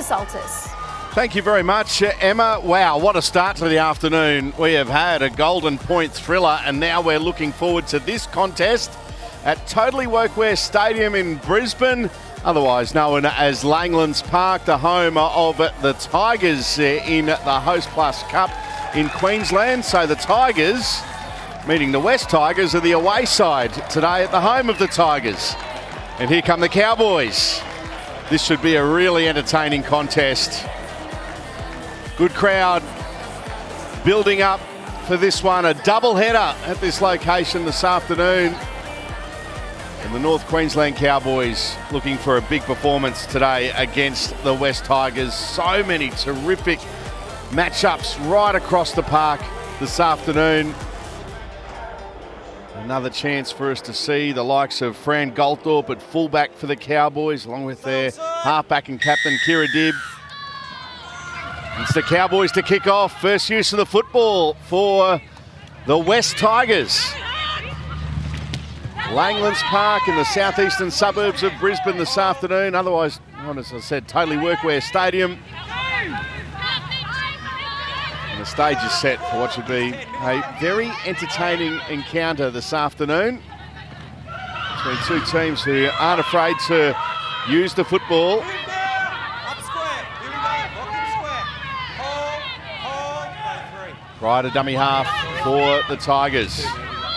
Salters. Thank you very much, Emma. Wow, what a start to the afternoon we have had. A Golden Point thriller, and now we're looking forward to this contest at Totally Workwear Stadium in Brisbane, otherwise known as Langlands Park, the home of the Tigers in the Host Plus Cup in Queensland. So the Tigers, meeting the West Tigers, are the away side today at the home of the Tigers. And here come the Cowboys. This should be a really entertaining contest. Good crowd building up for this one. A double header at this location this afternoon. And the North Queensland Cowboys looking for a big performance today against the West Tigers. So many terrific matchups right across the park this afternoon. Another chance for us to see the likes of Fran Goldthorpe at fullback for the Cowboys, along with their halfback and captain Kira Dibb. It's the Cowboys to kick off. First use of the football for the West Tigers. Langlands Park in the southeastern suburbs of Brisbane this afternoon. Otherwise, as I said, Totally Workwear Stadium. And the stage is set for what should be a very entertaining encounter this afternoon between two teams who aren't afraid to use the football. Right, a dummy half for the Tigers.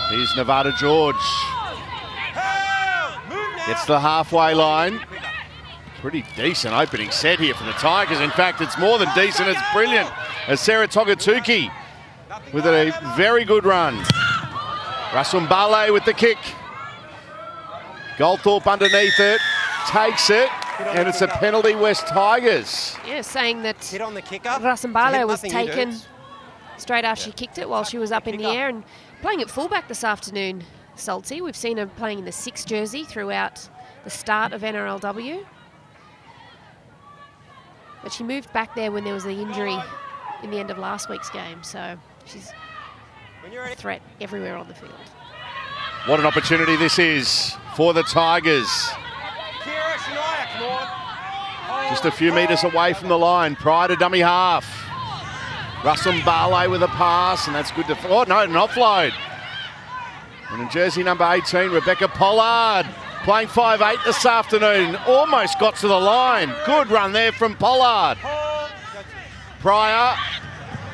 Here's Nevada George. Gets to the halfway line. Pretty decent opening set here for the Tigers. In fact, it's more than decent, it's brilliant. As Sarah Togatuki with a very good run. Rasumbale with the kick. Goldthorpe underneath it, takes it, and it's a penalty West Tigers. Yeah, saying that Rasumbale was taken straight after she kicked it while she was up in the air, and playing at fullback this afternoon, Salty. We've seen her playing in the 6 jersey throughout the start of NRLW. But she moved back there when there was the injury in the end of last week's game, so she's a threat everywhere on the field. What an opportunity this is for the Tigers. Just a few metres away from the line, prior to dummy half. Rasumbale with a pass, and that's good to... Oh, no, an offload. And in jersey number 18, Rebecca Pollard, playing 5'8" this afternoon. Almost got to the line. Good run there from Pollard. Pryor,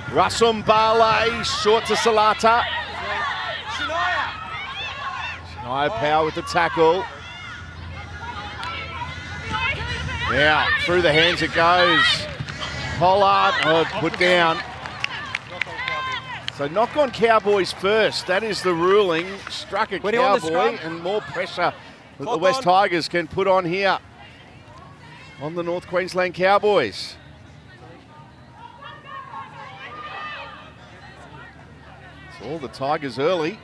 Rasumbale, short to Salata. Shania Power with the tackle. Now, through the hands it goes. Pollard, put down. So knock on Cowboys first. That is the ruling. Struck a Cowboy, and more pressure that the West Tigers can put on here on the North Queensland Cowboys. It's all the Tigers early.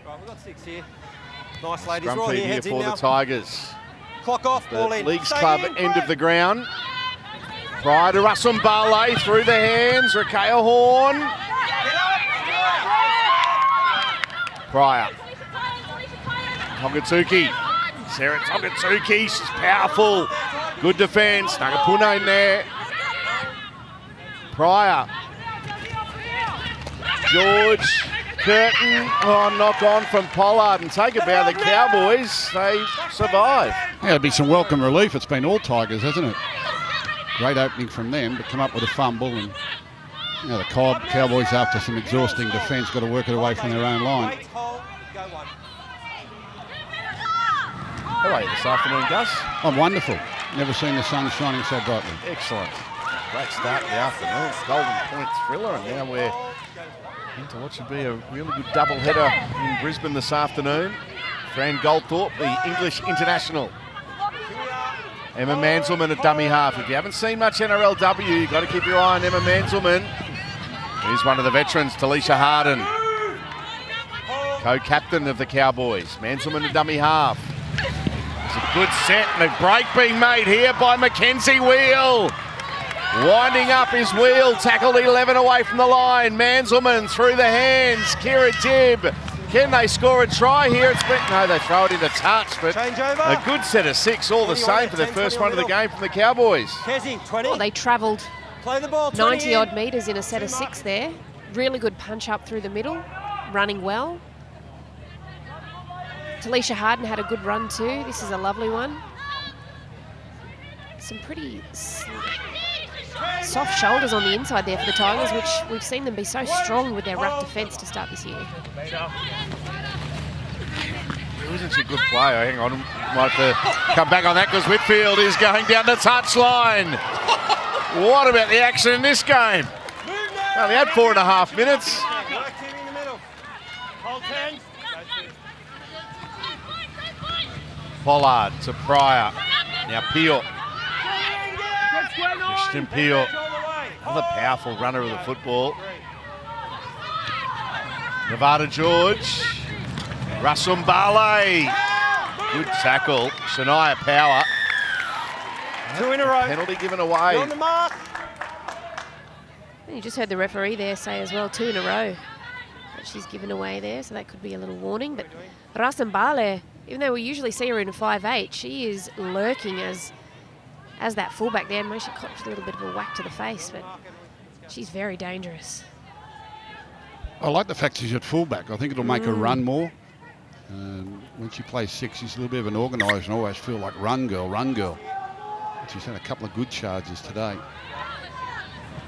Right, we've got 6 here. Nice, ladies. Scrum Right feed here for the Tigers. Clock off, ball in. Leagues Club end of the ground. Prior to Rasumbale, through the hands, Rakea Horn. Pryor. Togatuki. Sarah Togatuki, she's powerful. Good defence. Nagapuna in there. Pryor. George. Curtin. Oh, knock on from Pollard, and take it by the Cowboys. They survive. Yeah, it'll be some welcome relief. It's been all Tigers, hasn't it? Great opening from them to come up with a fumble, and the Cowboys, after some exhausting defence, got to work it away from their own line. How are you this afternoon, Gus? Oh, wonderful. Never seen the sun shining so brightly. Excellent. Great start in the afternoon. Golden Point thriller, and now we're into what should be a really good double header in Brisbane this afternoon. Fran Goldthorpe, the English international. Emma Manselman at dummy half. If you haven't seen much NRLW, you've got to keep your eye on Emma Manselman. Here's one of the veterans, Talisha Harden, co-captain of the Cowboys. Manselman at dummy half. It's a good set, and a break being made here by Mackenzie Wheel. Winding up his wheel, tackled 11 away from the line. Manselman through the hands. Kira Dibb Can they score a try here? No, they throw it into touch, but Change over. a good set of 6 all the same for the first one of the game from the Cowboys. Kezi, 20. Well, they travelled Play the ball, 20 90-odd metres in a set of 6 there. Really good punch up through the middle, running well. Talisha Harden had a good run too. This is a lovely one. Some pretty soft shoulders on the inside there for the Tigers, which we've seen them be so strong with their ruck defence to start this year. It wasn't a good play. Hang on, might have to come back on that because Whitfield is going down the touchline. What about the action in this game? Only had 4.5 minutes. Pollard to Pryor. Now Peel. Christian Peel. Another powerful runner of the football. Nevada George. Rasumbale. Good tackle. Shania Power. 2 in a row. Penalty given away. On the mark. And you just heard the referee there say as well, 2 in a row that she's given away there, so that could be a little warning. But Rasumbale, even though we usually see her in a 5'8", she is lurking as that fullback there. Maybe she copped a little bit of a whack to the face, but she's very dangerous. I like the fact she's at fullback. I think it'll make her run more. When she plays 6, she's a little bit of an organiser and always feel like run girl, run girl. She's had a couple of good charges today.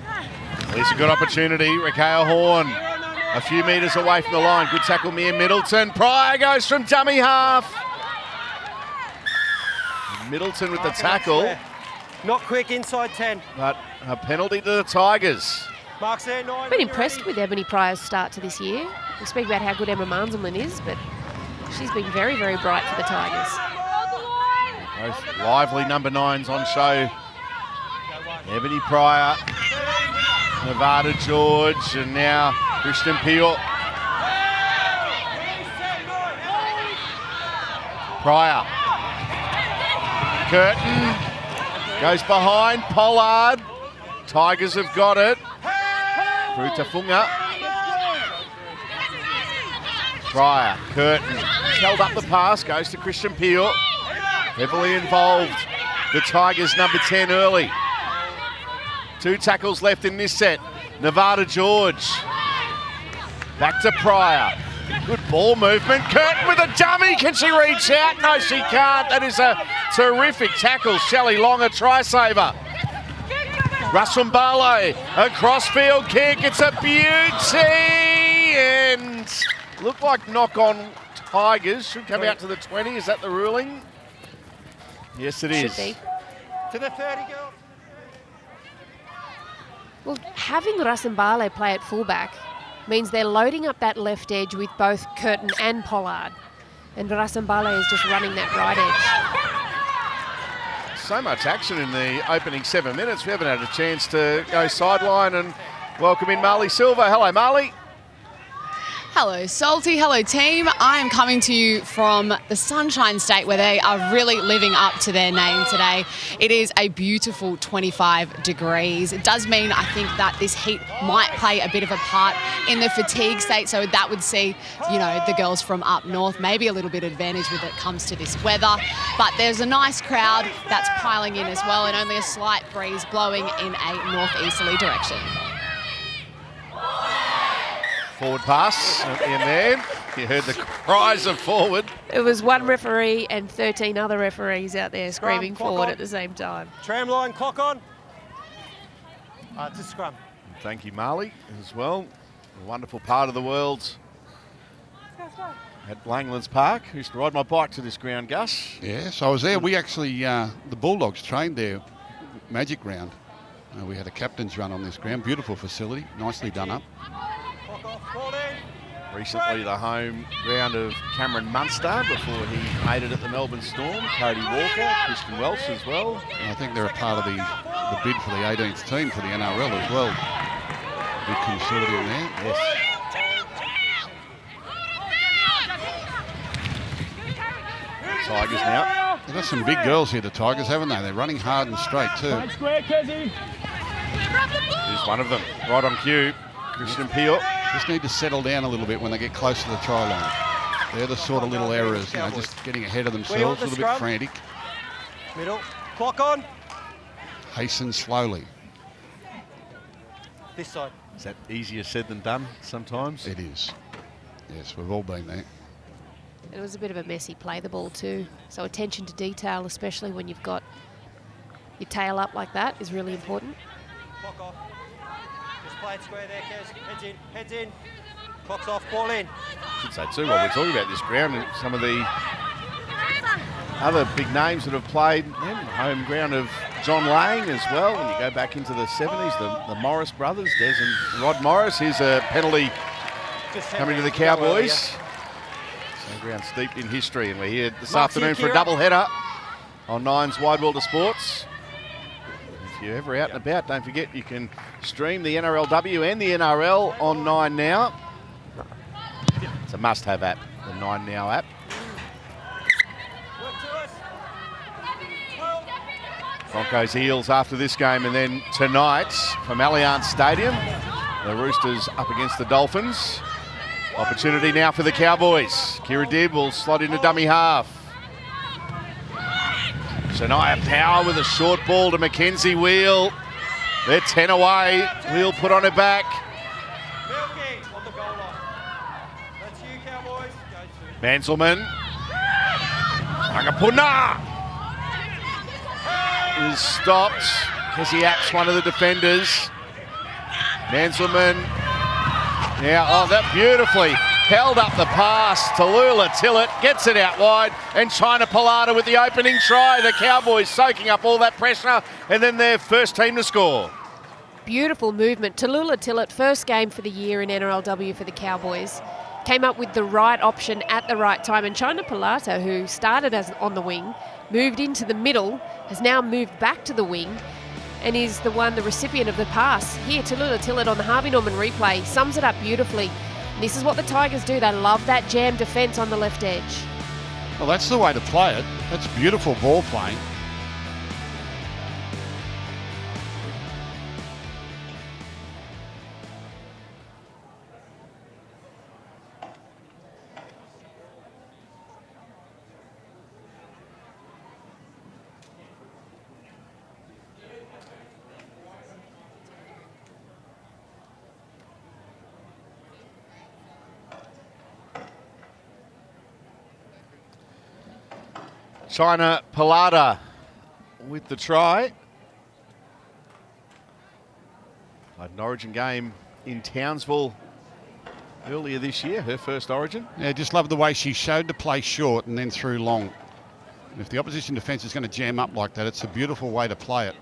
At least a good opportunity. Rakea Horn a few metres away from the line. Good tackle, Mia Middleton. Pryor goes from dummy half. Middleton with the tackle. Not quick, inside 10. But a penalty to the Tigers. Mark's there, 9. I've been impressed with Ebony Pryor's start to this year. We speak about how good Emma Marnselman is, but she's been very, very bright for the Tigers. Both lively number 9s on show. Ebony Pryor, Nevada George, and now Christian Peel. Pryor. Curtin goes behind Pollard. Tigers have got it. Through to Funga. Pryor, Curtin held up the pass, goes to Christian Peel. Heavily involved. The Tigers number 10 early. 2 tackles left in this set. Nevada George. Back to Pryor. Good ball movement. Curtin with a dummy. Can she reach out? No, she can't. That is a terrific tackle. Shelley Long, a try saver. Rasumbale, a crossfield kick. It's a beauty. And looked like knock on Tigers. Should come out to the 20. Is that the ruling? Yes, it is. Should be. To the 30, girl. Well, having Rasumbale play at fullback means they're loading up that left edge with both Curtin and Pollard. And Rasumbale is just running that right edge. So much action in the opening 7 minutes. We haven't had a chance to go sideline and welcome in Marley Silva. Hello, Marley. Hello, Salty. Hello, team. I am coming to you from the Sunshine State where they are really living up to their name today. It is a beautiful 25 degrees. It does mean, I think, that this heat might play a bit of a part in the fatigue state. So that would see, you know, the girls from up north maybe a little bit of advantage when it comes to this weather. But there's a nice crowd that's piling in as well, and only a slight breeze blowing in a northeasterly direction. Forward pass in there. You heard the cries of forward. It was one referee and 13 other referees out there screaming forward at the same time. Tram line, clock on. It's a scrum. Thank you, Marley, as well. A wonderful part of the world at Langlands Park. I used to ride my bike to this ground, Gus. Yes, I was there. We actually, the Bulldogs trained there, Magic Round. We had a captain's run on this ground. Beautiful facility, nicely done up. Recently the home ground of Cameron Munster before he made it at the Melbourne Storm. Cody Walker, Christian Welsh as well. And I think they're a part of the bid for the 18th team for the NRL as well. Big consortium there. Yes. Tigers now. They've got some big girls here, the Tigers, haven't they? They're running hard and straight too. Here's one of them, right on cue. Christian Peel. Just need to settle down a little bit when they get close to the try line. They're the sort of little errors, you know, just getting ahead of themselves, a little bit frantic. Middle. Clock on. Hasten slowly. This side. Is that easier said than done sometimes? It is. Yes, we've all been there. It was a bit of a messy play, the ball too. So attention to detail, especially when you've got your tail up like that, is really important. Clock off. Just play it square there, Kez. Heads in. Heads in. Clock's off. Ball in. I should say too, while we're talking about this ground, and some of the other big names that have played, home ground of John Lane as well. When you go back into the 70s, the Morris brothers, Des and Rod Morris. Here's a penalty coming to the Cowboys. So ground steeped in history, and we're here this afternoon for a double header on Nine's Wide World of Sports. If you're ever out and about, don't forget you can stream the NRLW and the NRL on 9 Now. It's a must-have app, the 9 Now app. Broncos Eels after this game, and then tonight from Allianz Stadium, the Roosters up against the Dolphins. Opportunity now for the Cowboys. Kira Dibb will slot into dummy half. Shania Power with a short ball to Mackenzie Wheel. They're 10 away. Wheel put on her back. On the goal line. That's you, Cowboys. Manselman. Rangapuna is stopped because he apps one of the defenders. Manselman. Now, oh, that beautifully held up the pass. Tallulah Tillett gets it out wide, and China Palata with the opening try. The Cowboys soaking up all that pressure, and then their first team to score. Beautiful movement. Tallulah Tillett, first game for the year in NRLW for the Cowboys. Came up with the right option at the right time, and China Palata, who started as on the wing, moved into the middle, has now moved back to the wing, and is the recipient of the pass. Here, Tallulah Tillett on the Harvey Norman replay sums it up beautifully. And this is what the Tigers do. They love that jam defence on the left edge. Well, that's the way to play it. That's beautiful ball playing. China Palata with the try. Played an Origin game in Townsville earlier this year, her first Origin. Yeah, just love the way she showed to play short and then threw long. And if the opposition defence is going to jam up like that, it's a beautiful way to play it.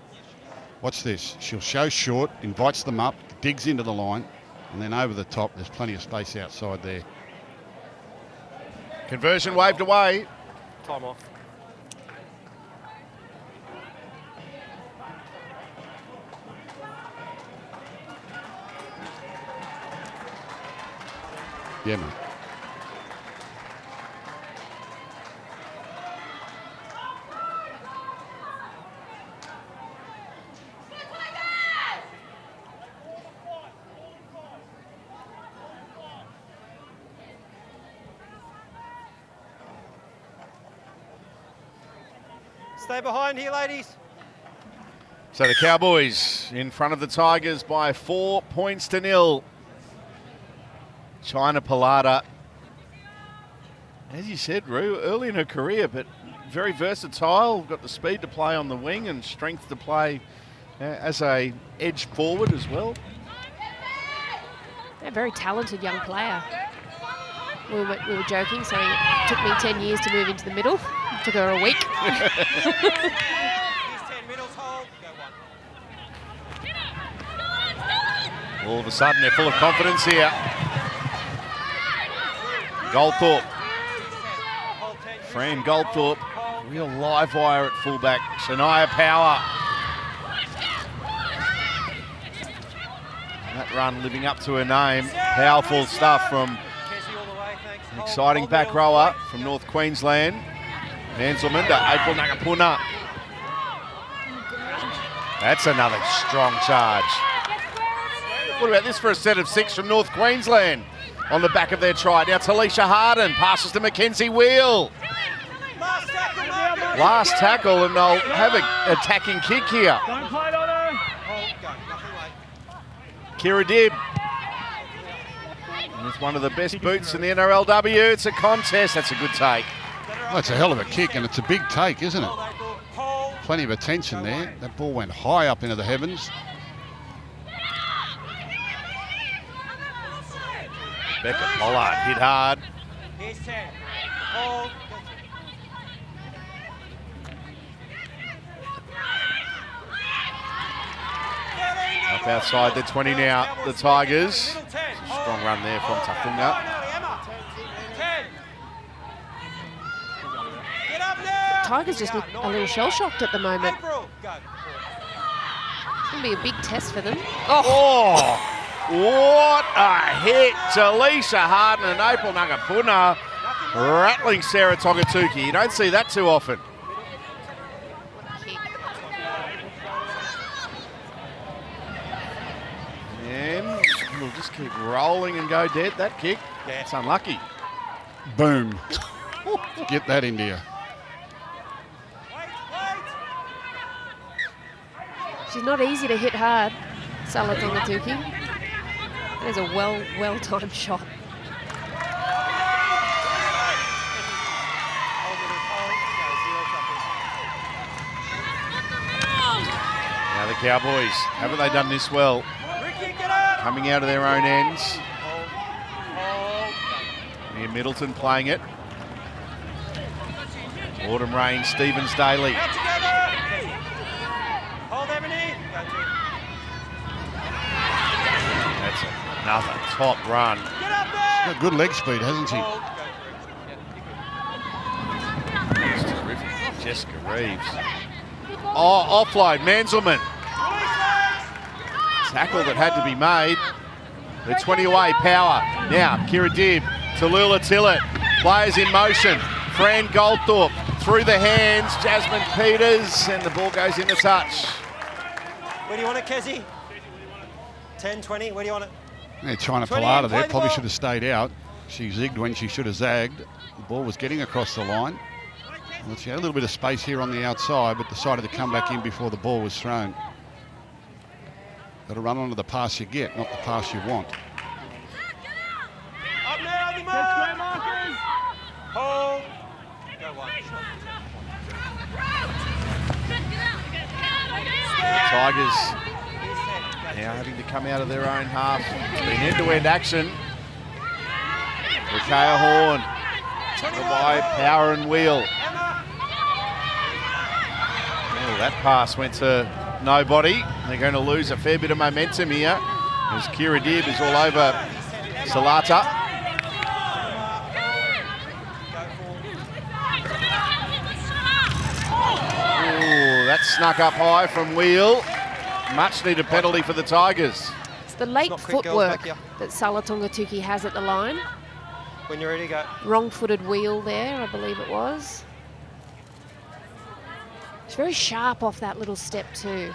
Watch this. She'll show short, invites them up, digs into the line, and then over the top, there's plenty of space outside there. Conversion waved away. Time off. Yeah, man. Stay behind here, ladies. So the Cowboys in front of the Tigers by 4 points to 0. China Palata, as you said, Roo, early in her career, but very versatile. Got the speed to play on the wing and strength to play as a edge forward as well. A very talented young player. We were joking, saying it took me 10 years to move into the middle. It took her a week. Here's 10 middles, hold. Go one. All of a sudden, they're full of confidence here. Goldthorpe. Fran Goldthorpe, real live wire at fullback. Shania Power. And that run living up to her name. Powerful stuff from an exciting back rower from North Queensland. Manselman to April Nagapuna. That's another strong charge. What about this for a set of 6 from North Queensland on the back of their try? Now Talisha Harden passes to Mackenzie Wheel. Last tackle, and they'll have an attacking kick here. Kira Dibb. With one of the best boots in the NRLW. It's a contest. That's a good take. Well, it's a hell of a kick, and it's a big take, isn't it? Plenty of attention there. That ball went high up into the heavens. Becca Pollard hit hard. Up outside the 20 now, the Tigers. It's a strong run there from Tafunga. Tigers just look a little shell-shocked at the moment. It's going to be a big test for them. Oh, what a hit. Talisha Harden and April Nagapuna rattling Sarah Togatuki. You don't see that too often. And we'll just keep rolling and go dead. That kick, it's unlucky. Boom. Get that into you. She's not easy to hit hard, Sala Tongatuki. That is a well-timed shot. Now the Cowboys, haven't they done this well? Coming out of their own ends. Near Middleton playing it. Autumn Rain, Stevens Daly. That's another top run. She's got good leg speed, hasn't she? That's terrific. Jessica Reeves. Oh, offload, Manzelman. Tackle that had to be made. The 20 away, Power. Now, Kira Dibb, Tallulah Tillett. Players in motion. Fran Goldthorpe through the hands. Jasmine Peters, and the ball goes in the touch. Where do you want it, Kezzy? 10, 20, where do you want it? Yeah, China Palata there probably should have stayed out. She zigged when she should have zagged. The ball was getting across the line. Well, she had a little bit of space here on the outside, but decided to come back in before the ball was thrown. Got to run onto the pass you get, not the pass you want. Up now, on the markers! Hold. Go one. The Tigers now having to come out of their own half. It's been end-to-end action. Rakaya Horn, by Power and Wheel. Oh, that pass went to nobody. They're going to lose a fair bit of momentum here as Kira Dibb is all over Salata. Oh, that snuck up high from Wheel. Much needed penalty for the Tigers. It's the late footwork that Sala Tongatuki has at the line. When you're ready, go. Wrong-footed Wheel there, I believe it was. It's very sharp off that little step too.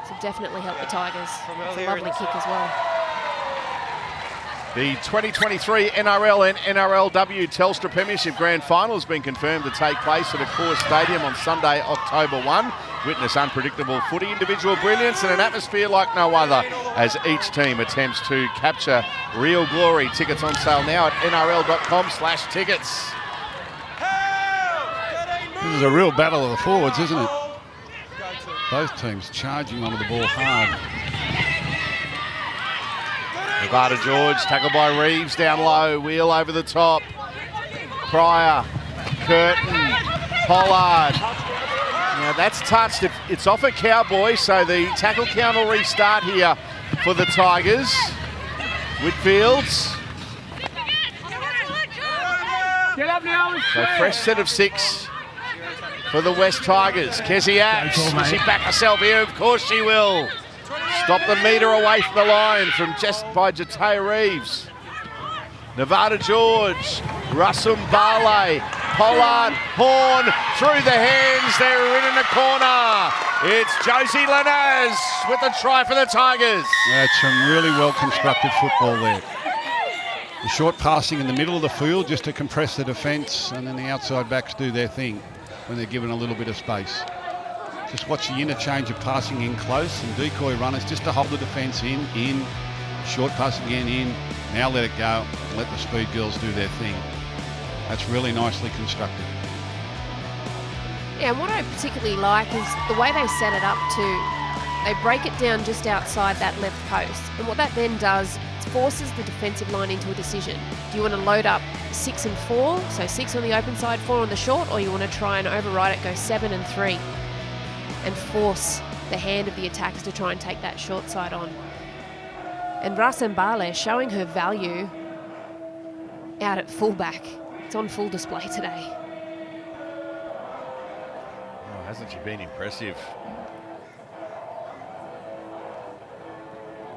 So definitely help the Tigers. It's a lovely kick as well. The 2023 NRL and NRLW Telstra Premiership Grand Final has been confirmed to take place at Accor Stadium on Sunday, October 1. Witness unpredictable footy, individual brilliance and an atmosphere like no other as each team attempts to capture real glory. Tickets on sale now at nrl.com/tickets. This is a real battle of the forwards, isn't it? Both teams charging onto the ball hard. Nevada George, tackled by Reeves down low, Wheel over the top. Pryor, Curtin, Pollard. Now that's touched. It's off a Cowboy, so the tackle count will restart here for the Tigers. Whitfields. Get up now. So fresh set of 6 for the West Tigers. Kezzy Apps, will she back herself here? Of course she will. Stop the metre away from the line from just by Jataya Reeves. Nevada George, Russell Barley, Pollard, Horn, through the hands, they're in the corner. It's Josie Lanaz with the try for the Tigers. That's some really well-constructed football there. The short passing in the middle of the field just to compress the defence, and then the outside backs do their thing when they're given a little bit of space. Just watch the interchange of passing in close and decoy runners just to hold the defence in, short pass again in, now let it go, and let the speed girls do their thing. That's really nicely constructed. Yeah, and what I particularly like is the way they set it up too. They break it down just outside that left post, and what that then does, it forces the defensive line into a decision. Do you want to load up 6 and 4, so 6 on the open side, 4 on the short, or you want to try and override it, go 7 and 3, and force the hand of the attackers to try and take that short side on. And Rasembale showing her value out at fullback. It's on full display today. Oh, hasn't she been impressive?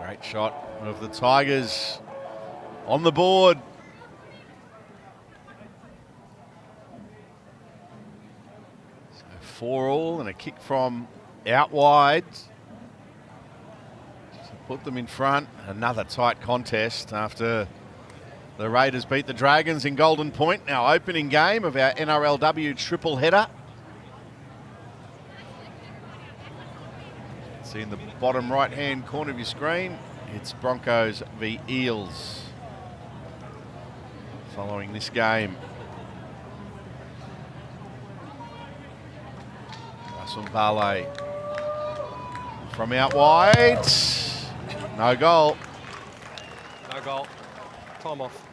Great shot of the Tigers on the board. So 4-all and a kick from out wide to put them in front. Another tight contest after the Raiders beat the Dragons in Golden Point. Now opening game of our NRLW triple header. See in the bottom right-hand corner of your screen, it's Broncos v Eels. Following this game. Rasembale from out wide. No goal. No goal. Time off.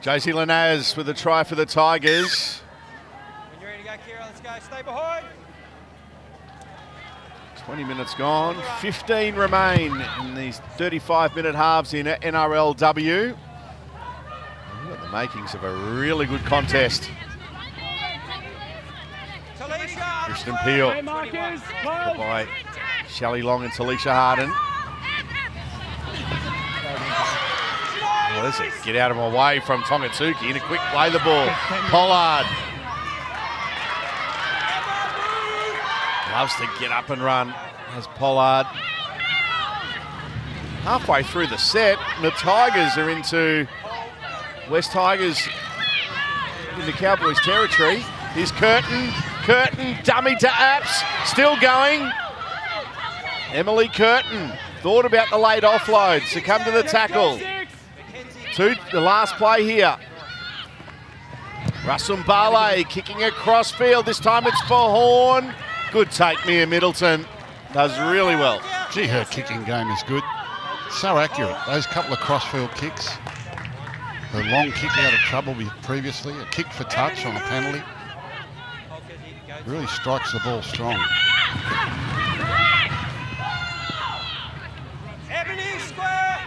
Josie Lanaz with a try for the Tigers. When you're ready to go, Kira, let's go. Stay behind. 20 minutes gone, 15 remain in these 35-minute halves in NRLW. We've got the makings of a really good contest. Talisha. Kristen Peel by Shelley Long and Talisha Harden. Well, there's a get out of my way from Tongatsuki and a quick play the ball. Pollard loves to get up and run as Pollard. Halfway through the set, the Tigers are into West Tigers in the Cowboys territory. Here's Curtin, dummy to Apps, still going. Emily Curtin thought about the late offload, succumbed to the tackle. To the last play here. Rasembale kicking across field. This time it's for Horn. Good take, Mia Middleton. Does really well. Gee, her kicking game is good. So accurate. Those couple of crossfield kicks. The long kick out of trouble previously. A kick for touch on a penalty. Really strikes the ball strong. Ebony square.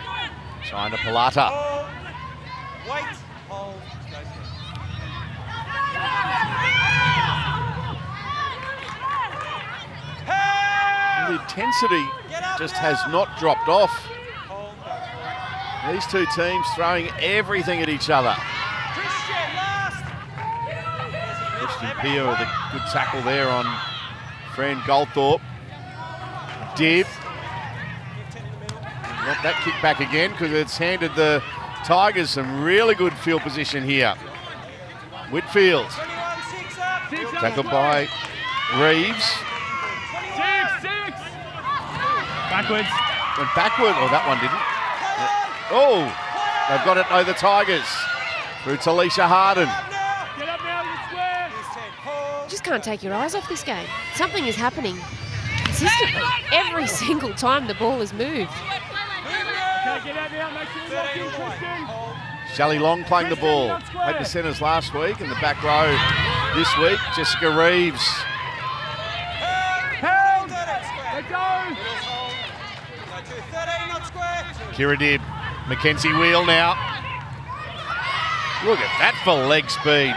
China Palata. Wait. Hold. The intensity just has not dropped off. These two teams throwing everything at each other. Christian Pio with a good tackle there on Fran Goldthorpe. Dibb. Want that kick back again because it's handed the Tigers some really good field position here. Whitfield. Tackled by Reeves. Backwards. Went backward. Oh, that one didn't. Oh, they've got it though, the Tigers. Through Talisha Harden. Get up now, you square. You just can't take your eyes off this game. Something is happening consistently every single time the ball is moved. Okay, get out now. Make sure you're locked in, Christian. Sally Long playing the ball. Played the centres last week in the back row this week. Jessica Reeves. Let go. Kira Dibb. Mackenzie Wheel now. Look at that for leg speed.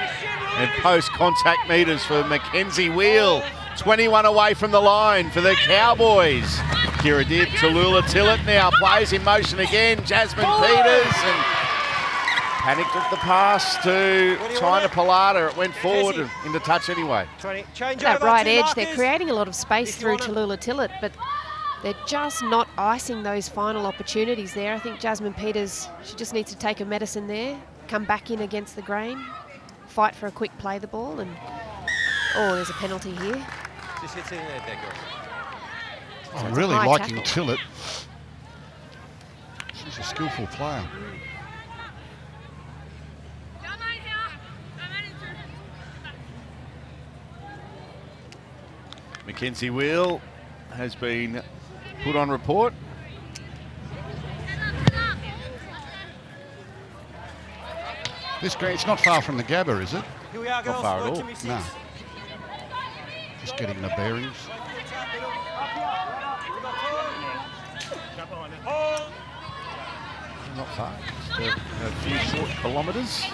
And post-contact metres for Mackenzie Wheel. 21 away from the line for the Cowboys. Kira Dibb, Tallulah Tillett now plays in motion again. Jasmine Peters and panicked at the pass to Tina Pilata. It went forward and into touch anyway. That right edge, they're creating a lot of space through Tallulah Tillett, but they're just not icing those final opportunities there. I think Jasmine Peters, she just needs to take her medicine there, come back in against the grain, fight for a quick play the ball, and there's a penalty here. Just hits in there, girls. I'm really liking Tillett. She's a skillful player. Mackenzie Wheel has been put on report. This green, it's not far from the Gabba, is it? Here we are, girls. Not far at all. No. Just getting the bearings. Not far, just a few short kilometres. Get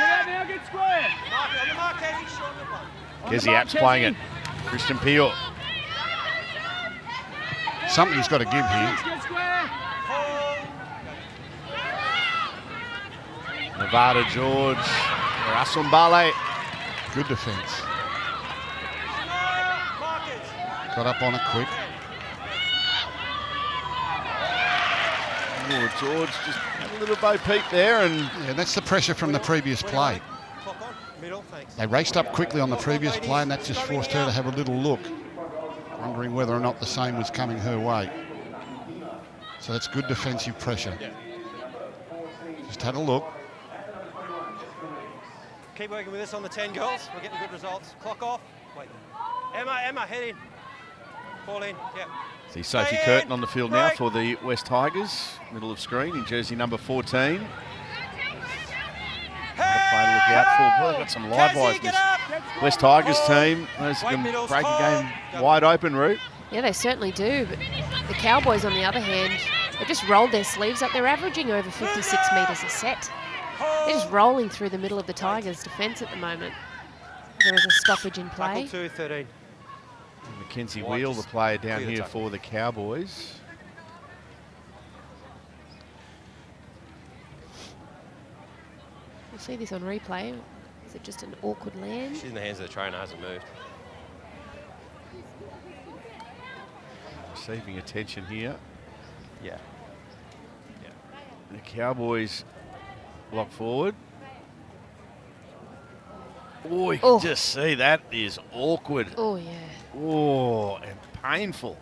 out now, get square. Kezzy Apps playing it. Christian Peel. Something's got to give here. Get square. Nevada George. Rasumbale. Good defence. Got up on it quick. George just had a little bo peep there, and Yeah, that's the pressure from the previous play. They raced up quickly on the previous play, and that just forced her to have a little look, wondering whether or not the same was coming her way. So that's good defensive pressure. Just had a look. Keep working with us on the 10, girls. We're getting good results. Clock off. Wait. Emma, head in. Ball in. Yeah. see Sophie Curtin on the field now for the West Tigers. Middle of screen in jersey number 14. Play to look out for. Boy, they've got some live wires in this West Tigers team. Those can break a game wide open, Root. Yeah, they certainly do. But the Cowboys, on the other hand, they just rolled their sleeves up. They're averaging over 56 metres a set. They're just rolling through the middle of the Tigers' defence at the moment. There is a stoppage in play. 2-13. Mackenzie Wheel, the player down here for the Cowboys. We'll see this on replay. Is it just an awkward land? She's in the hands of the trainer, hasn't moved. Receiving attention here. Yeah. The Cowboys block forward. Oh, you can just see that is awkward. Oh, yeah. Oh, and painful.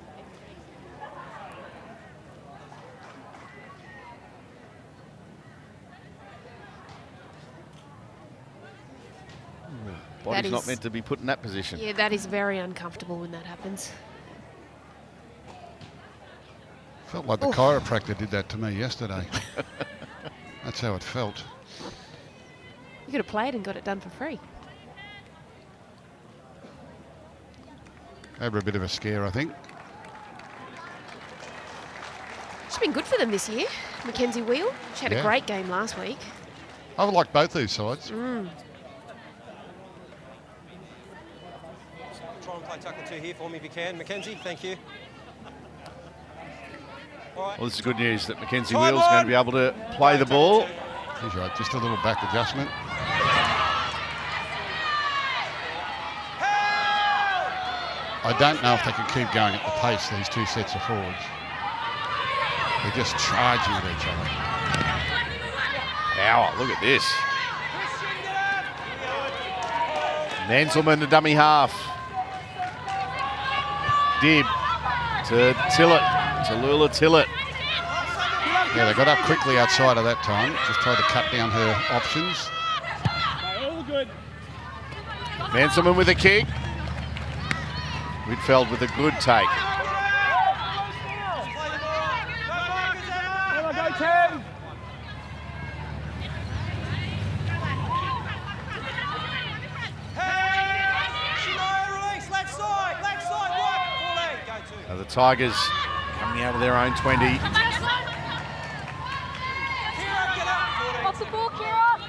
Body's not meant to be put in that position. Yeah, that is very uncomfortable when that happens. Felt like the chiropractor did that to me yesterday. That's how it felt. You could have played and got it done for free. Gave her a bit of a scare, I think. She's been good for them this year, Mackenzie Wheel. She had a Yeah. great game last week. I would like both these sides. Try and play tackle 2 here for me if you can. Mackenzie, thank you. All right. Well, this is good news that Mackenzie Wheel's going to be able to play the ball. He's right, just a little back adjustment. I don't know if they can keep going at the pace, these two sets of forwards. They're just charging at each other. Power, look at this. Manselman to dummy half. Dibb to Tillett, Tallulah Tillett. Yeah, they got up quickly outside of that time. Just tried to cut down her options. All good. Manselman with a kick. Whitfeld with a good take. Emma, go 10. Tigers coming out of their own 20. Off the ball, Kira.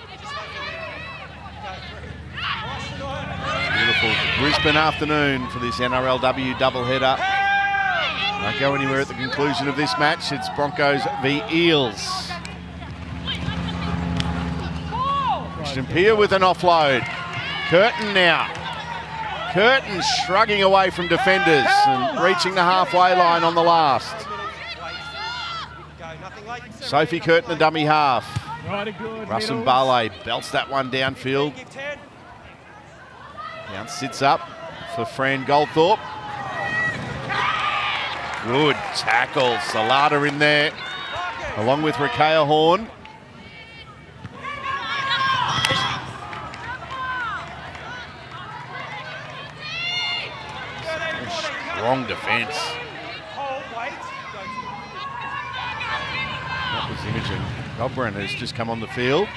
Beautiful Brisbane afternoon for this NRLW doubleheader. Don't go anywhere at the conclusion of this match. It's Broncos v Eels. Christian Peer with an offload. Curtin now. Curtin shrugging away from defenders and reaching the halfway line on the last. Sophie Curtin, the dummy half. Russell Barley belts that one downfield. Now sits up for Fran Goldthorpe. Good tackle. Salada in there, along with Rakea Horn. Strong defence. That was Imogen Godbren has just come on the field.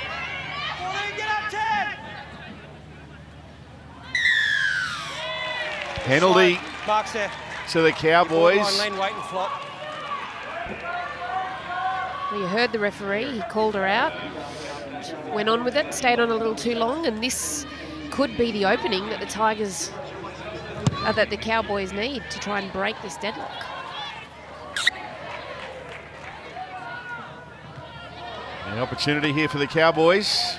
Penalty to the Cowboys. Well, you heard the referee, he called her out, went on with it, stayed on a little too long, and this could be the opening that the Tigers, that the Cowboys need to try and break this deadlock. An opportunity here for the Cowboys.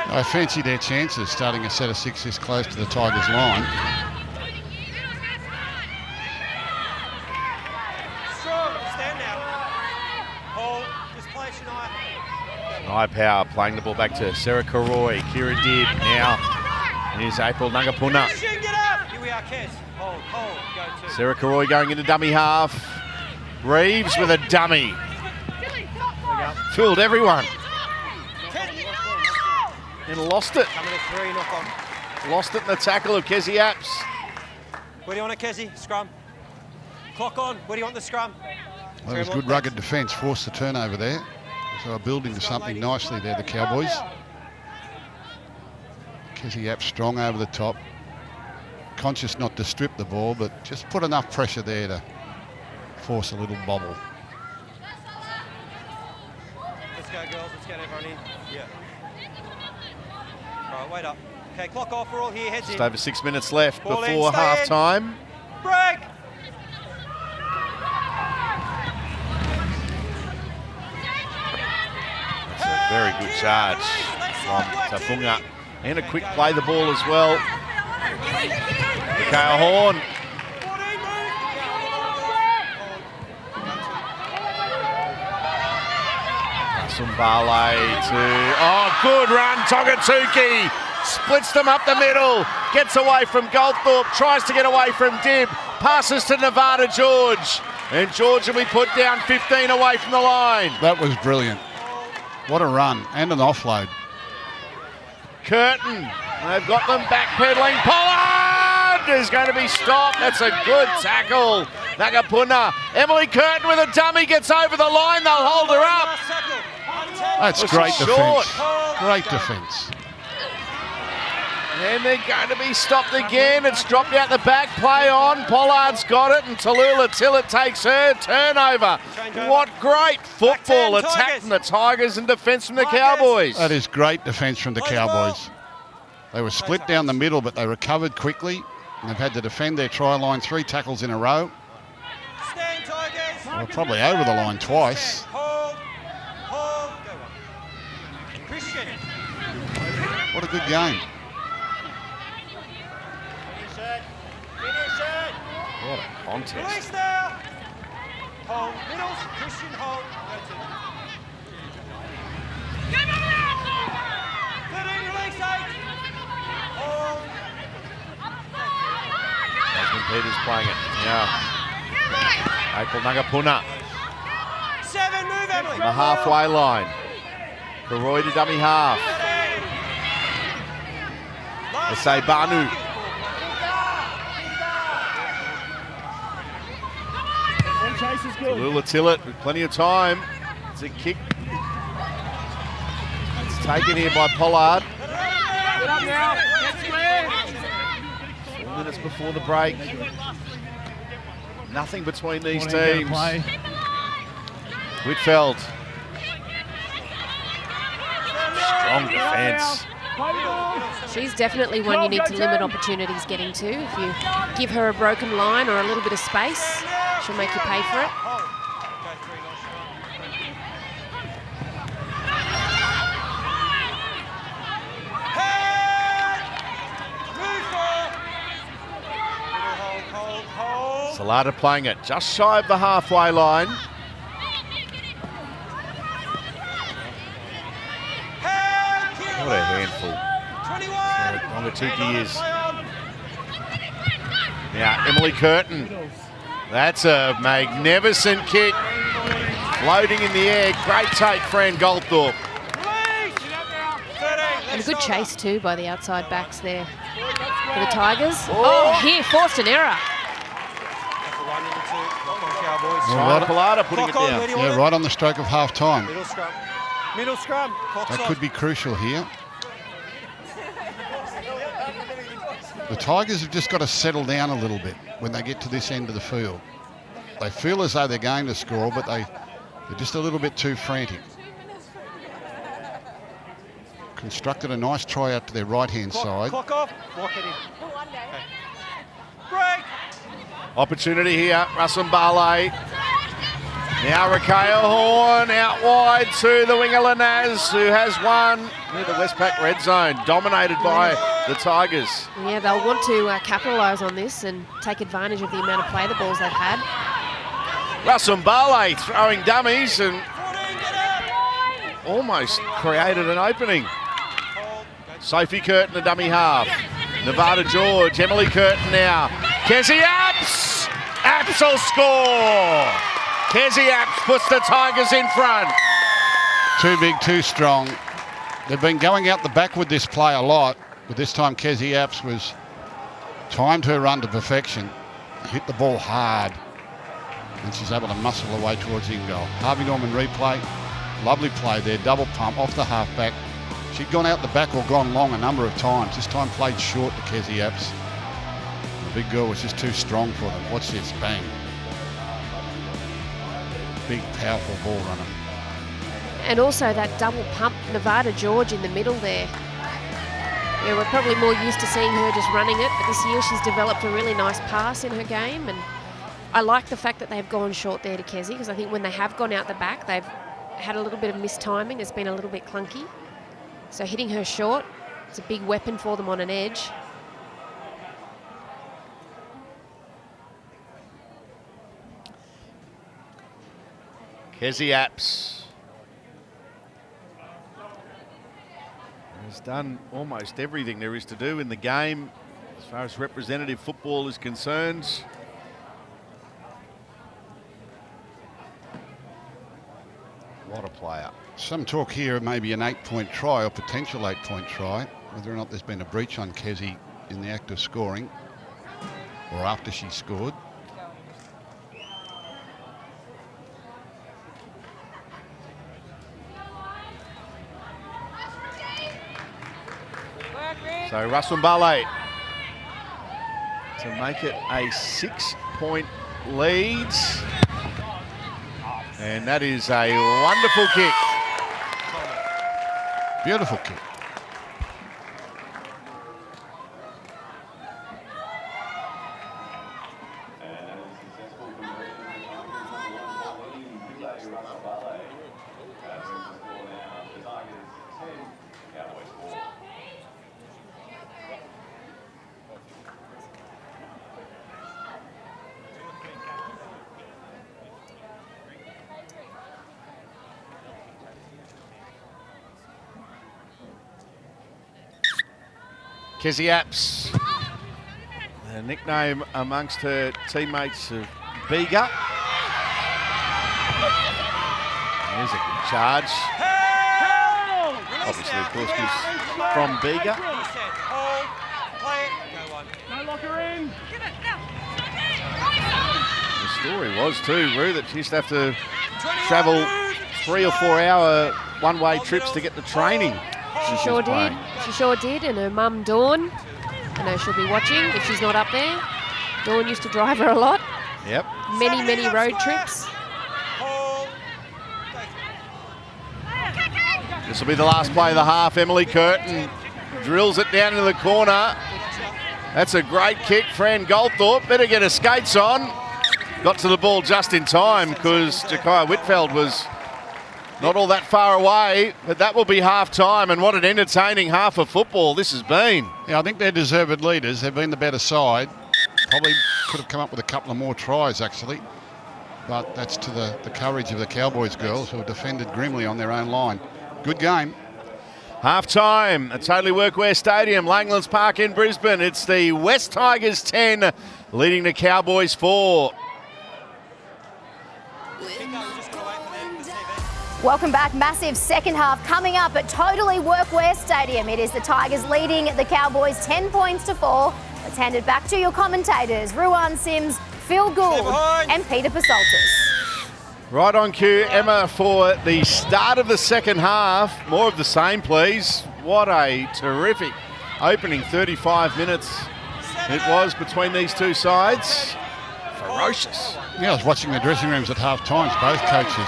I fancy their chances starting a set of 6 this close to the Tigers' line. High power playing the ball back to Sarah Karoy. Kira Dibb now. Here's April Nangapuna. Sarah Karoy going into dummy half. Reeves with a dummy. Fooled everyone. And lost it. Lost it in the tackle of Kezi Apps. Where do you want it, Kezi? Scrum. Clock on. Where do you want the scrum? Well, that was good rugged defence, forced the turnover there. So they're building to something nicely there, the Cowboys. Kezi Apps strong over the top. Conscious not to strip the ball, but just put enough pressure there to force a little bobble. Let's go, girls. Let's get everyone in. Yeah. All right, wait up. Okay, clock off. We're all here. Heads Just in. over 6 minutes left Ball before in, stay half in. time. Break. That's a very good charge from Tafunga. And a quick play the ball as well. Rakea Horn. Sumbale to, oh, good run, Togatuki. Splits them up the middle, gets away from Goldthorpe, tries to get away from Dibb, passes to Nevada George. And George will be put down 15 away from the line. That was brilliant. What a run and an offload. Curtin, they've got them backpedaling. Pollard is going to be stopped. That's a good tackle. Nagapuna. Emily Curtin with a dummy gets over the line. They'll hold her up. That's great defence. Great defence. And they're going to be stopped again. It's dropped out the back. Play on. Pollard's got it, and Tallulah Tillett takes her turnover. What great football attack from the Tigers and defence from the Cowboys. That is great defence from the Cowboys. They were split down the middle, but they recovered quickly. And they've had to defend their try line 3 tackles in a row. They were probably over the line twice. What a good game. What a contest. Release now. Hold. Middles. Christian hold. Go 13, release 8. Hold. Jasmine Peters playing it. Yeah. April Nagapuna. 7, move Emily. The halfway line. Karoy to dummy half. Esai Banu. Tallulah Tillett with plenty of time. It's a kick. It's taken here by Pollard. 4 minutes before the break. Nothing between these teams. Whitfeld. Strong defence. She's definitely one you need to limit opportunities getting to. If you give her a broken line or a little bit of space, she'll make you pay for it. Salata playing it just shy of the halfway line. What a handful. Ongatuki is. Now Emily Curtin. That's a magnificent kick. Floating in the air. Great take, Fran Goldthorpe. And a good chase too by the outside backs there for the Tigers. Oh, here, forced an error. Salata putting it down. Yeah, right on the stroke of half time. Middle scrum. Middle scrum. That could be crucial here. The Tigers have just got to settle down a little bit when they get to this end of the field. They feel as though they're going to score, but they're just a little bit too frantic. Constructed a nice try out to their right-hand side. Clock off. Walk it in. Break. Opportunity here, Russell-Barley. Now Rakaya Horn out wide to the winger Lanaz, who has one near the Westpac red zone, dominated by the Tigers. Yeah, they'll want to capitalise on this and take advantage of the amount of play the balls they've had. Russell-Barley throwing dummies and almost created an opening. Sophie Curtin, the dummy half. Nevada George, Emily Curtin now. Kezzy Apps! Apps will score! Kezzy Apps puts the Tigers in front. Too big, too strong. They've been going out the back with this play a lot, but this time Kezzy Apps was timed her run to perfection, hit the ball hard, and she's able to muscle her way towards in goal. Harvey Norman replay, lovely play there, double pump off the halfback. She'd gone out the back or gone long a number of times. This time played short to Kezzy Apps. The big girl was just too strong for them. Watch this, bang. Big, powerful ball runner. And also that double pump, Nevada George in the middle there. Yeah, we're probably more used to seeing her just running it, but this year she's developed a really nice pass in her game, and I like the fact that they've gone short there to Kezzy, because I think when they have gone out the back, they've had a little bit of mistiming. It's been a little bit clunky. So hitting her short, it's a big weapon for them on an edge. Kezzy Apps has done almost everything there is to do in the game as far as representative football is concerned. What a player. Some talk here of maybe an 8-point try or potential 8-point try, whether or not there's been a breach on Kezzy in the act of scoring or after she scored. So Russell Barley to make it a 6-point lead. And that is a wonderful kick. Beautiful kick. Kezzy Apps, a nickname amongst her teammates of Bega. There's a good charge. Obviously, of course, because from Bega. No locker in. The story was too, Roo, that she used to have to travel 3 or 4 hour one-way trips to get the training. She sure did. She sure did. And her mum, Dawn, I know she'll be watching if she's not up there. Dawn used to drive her a lot. Yep. many road trips. This will be the last play of the half. Emily Curtin drills it down into the corner. That's a great kick. Fran Goldthorpe better get her skates on. Got to the ball just in time because Jakaya Whitfeld was not all that far away, but that will be half time, and what an entertaining half of football this has been. Yeah, I think they're deserved leaders. They've been the better side. Probably could have come up with a couple of more tries, actually. But that's to the courage of the Cowboys girls who have defended grimly on their own line. Good game. Half time at Totally Workwear Stadium, Langlands Park in Brisbane. It's the West Tigers 10 leading the Cowboys 4. Welcome back. Massive second half coming up at Totally Workwear Stadium. It is the Tigers leading the Cowboys 10 points to 4. Let's hand it back to your commentators, Ruan Sims, Phil Gould and Peter Pasoltis. Right on cue, Emma, for the start of the second half. More of the same, please. What a terrific opening 35 minutes it was between these two sides. Ferocious. Yeah, I was watching the dressing rooms at half times, both coaches.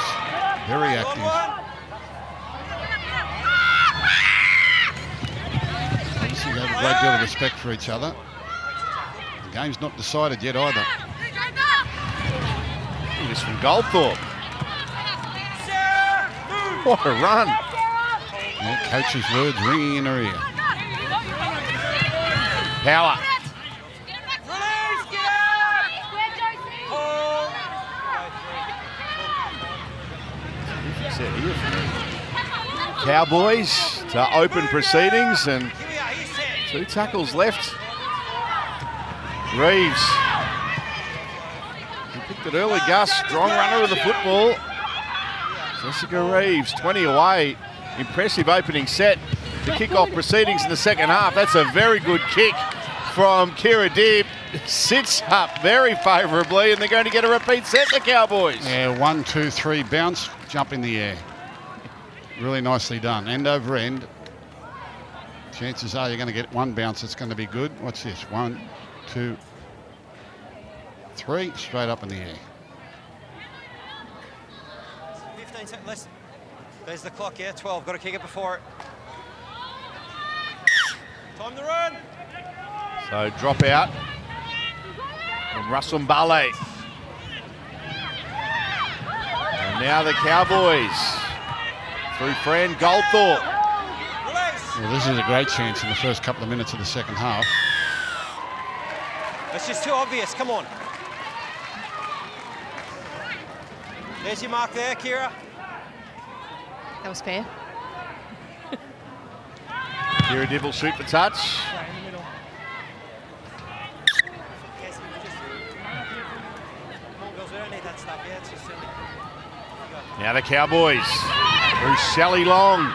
Very active. Obviously, they have a great deal of respect for each other. The game's not decided yet either. This from Goldthorpe. What a run. Yeah, coach's words ringing in her ear. Power. Cowboys to open proceedings, and 2 tackles left. Reeves. He picked it early, Gus. Strong runner of the football. Jessica Reeves, 20 away. Impressive opening set to kick off proceedings in the second half. That's a very good kick from Kira Dibb. Sits up very favourably, and they're going to get a repeat set, the Cowboys. Yeah, 1, 2, 3, bounce, jump in the air. Really nicely done, end over end. Chances are you're going to get one bounce that's going to be good. What's this? 1, 2, 3, straight up in the air. 15 seconds less. There's the clock, yeah, 12. Got to kick it before it. Time to run. So drop out from Russell Mbale. And now the Cowboys through Fran Goldthorpe. Well, this is a great chance in the first couple of minutes of the second half. That's just too obvious. Come on. There's your mark there, Kira. That was fair. Kira Dibb will shoot the touch. Now the Cowboys through Sally Long.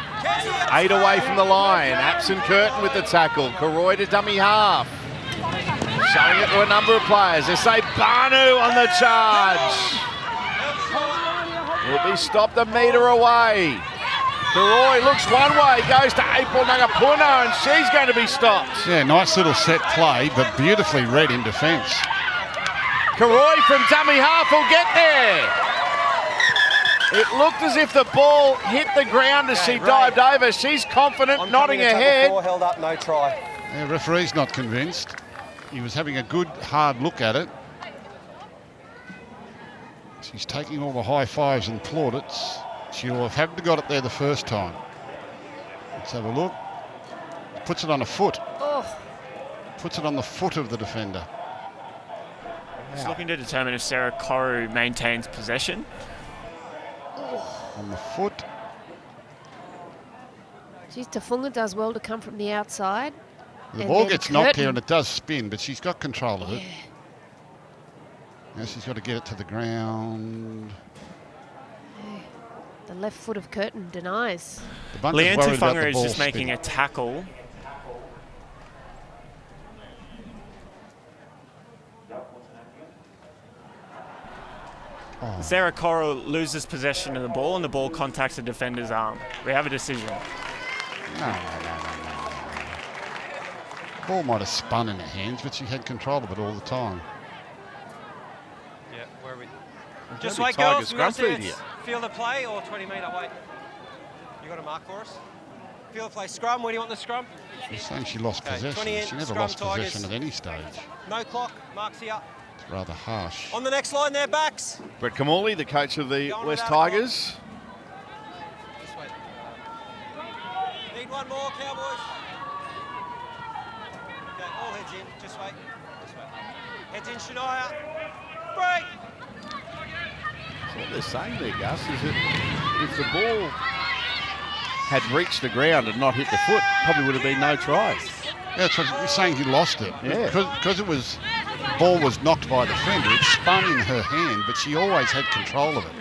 8 away from the line. Absent Curtin with the tackle. Karoy to dummy half. Showing it to a number of players. They say Banu on the charge. Will be stopped a metre away. Karoy looks one way, goes to April Nagapuna, and she's going to be stopped. Yeah, nice little set play, but beautifully read in defence. Karoy from dummy half will get there. It looked as if the ball hit the ground as she dived over. She's confident, nodding her head. Held up, no try. The referee's not convinced. He was having a good, hard look at it. She's taking all the high fives and plaudits. She'll have had to got it there the first time. Let's have a look. Puts it on a foot. Oh. Puts it on the foot of the defender. Just looking to determine if Sarah Coru maintains possession. On the foot. Geez, Tafunga does well to come from the outside. The ball gets knocked here and it does spin, but she's got control of it. Now she's got to get it to the ground. The left foot of Curtin denies. Leanne Tafunga is just making a tackle. Oh. Sarah Coral loses possession of the ball and the ball contacts the defender's arm. We have a decision. No. Ball might have spun in her hands, but she had control of it all the time. Yeah, where are we? Just Maybe wait, Tiger girls. scrum feed here. Field of play or 20 metre wait? You got a mark for us? Field of play scrum. Where do you want the scrum? She's saying she lost Okay, 20 possession. in, She never scrum lost Tigers. possession at any stage. No clock. Marks here. It's rather harsh. On the next line there, backs. Brett Kamali, the coach of the Going West without a Tigers. Just wait. Need one more, Cowboys. Okay, all heads in. Just wait. Just wait. Heads in, Shania. Break. So what they're saying there, Gus, is that if the ball had reached the ground and not hit the foot, probably would have been no try. Yeah, that's what you're saying. He lost it. Yeah. Because it was, the ball was knocked by the defender. It spun in her hand, but she always had control of it.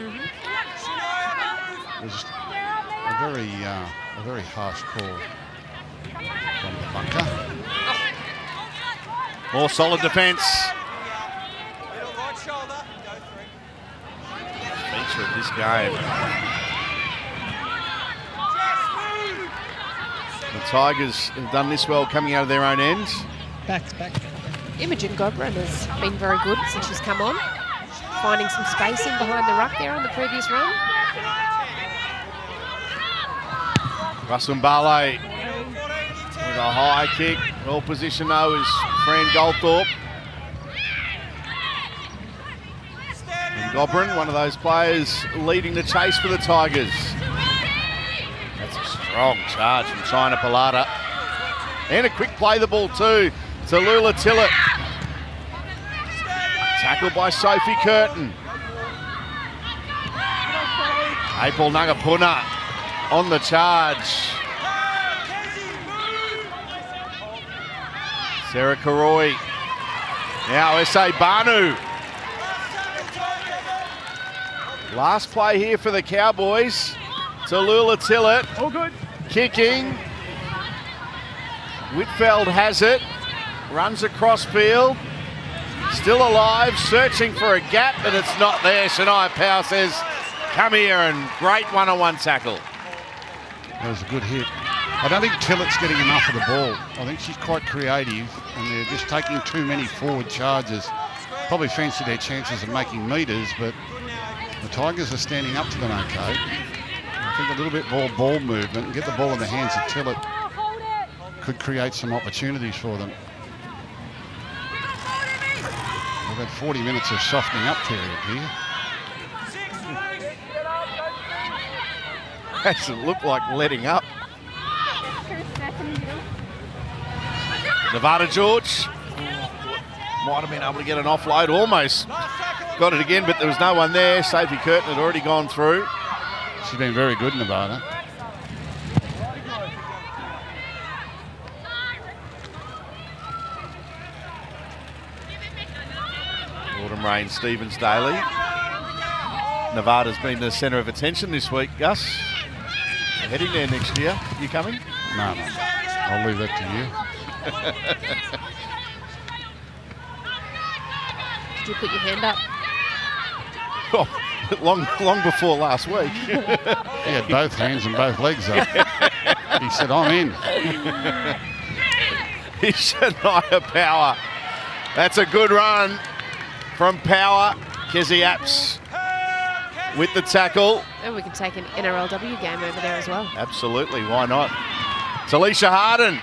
It was a very harsh call from the bunker. More solid defence. Middle right shoulder. Go three. Feature of this game. The Tigers have done this well coming out of their own ends. Back. Imogen Gobrin has been very good since she's come on, finding some spacing behind the ruck there on the previous run. Russell-Barley with a high kick. Well positioned though is Fran Goldthorpe. And Gobrin, one of those players leading the chase for the Tigers. That's a strong charge from China Pilata. And a quick play the ball too to Lula Tillett. Tackled by Sophie Curtin. April Nagapuna on the charge. Sarah Karoi. Now S.A. Banu. Last play here for the Cowboys. To Lula Tillett. All good. Kicking. Whitfeld has it. Runs across field. Still alive, searching for a gap, but it's not there. Shania Powell says, come here, and great one-on-one tackle. That was a good hit. I don't think Tillett's getting enough of the ball. I think she's quite creative, and they're just taking too many forward charges. Probably fancy their chances of making metres, but the Tigers are standing up to them okay. I think a little bit more ball movement and get the ball in the hands of Tillett could create some opportunities for them. We've had 40 minutes of softening up period here. Doesn't look like letting up. Nevada George might have been able to get an offload, almost got it again, but there was no one there. Sophie Curtin had already gone through. She's been very good, Nevada. Autumn Rain, Stevens Daly. Nevada's been the centre of attention this week, Gus. Heading there next year. You coming? No. I'll leave that to you. Did you put your hand up? Oh, long before last week. He had both hands and both legs up. He said, I'm in. He's Shania Power. That's a good run from Power. Kezi Apps with the tackle. And we can take an NRLW game over there as well. Absolutely, why not? Talisha Harden.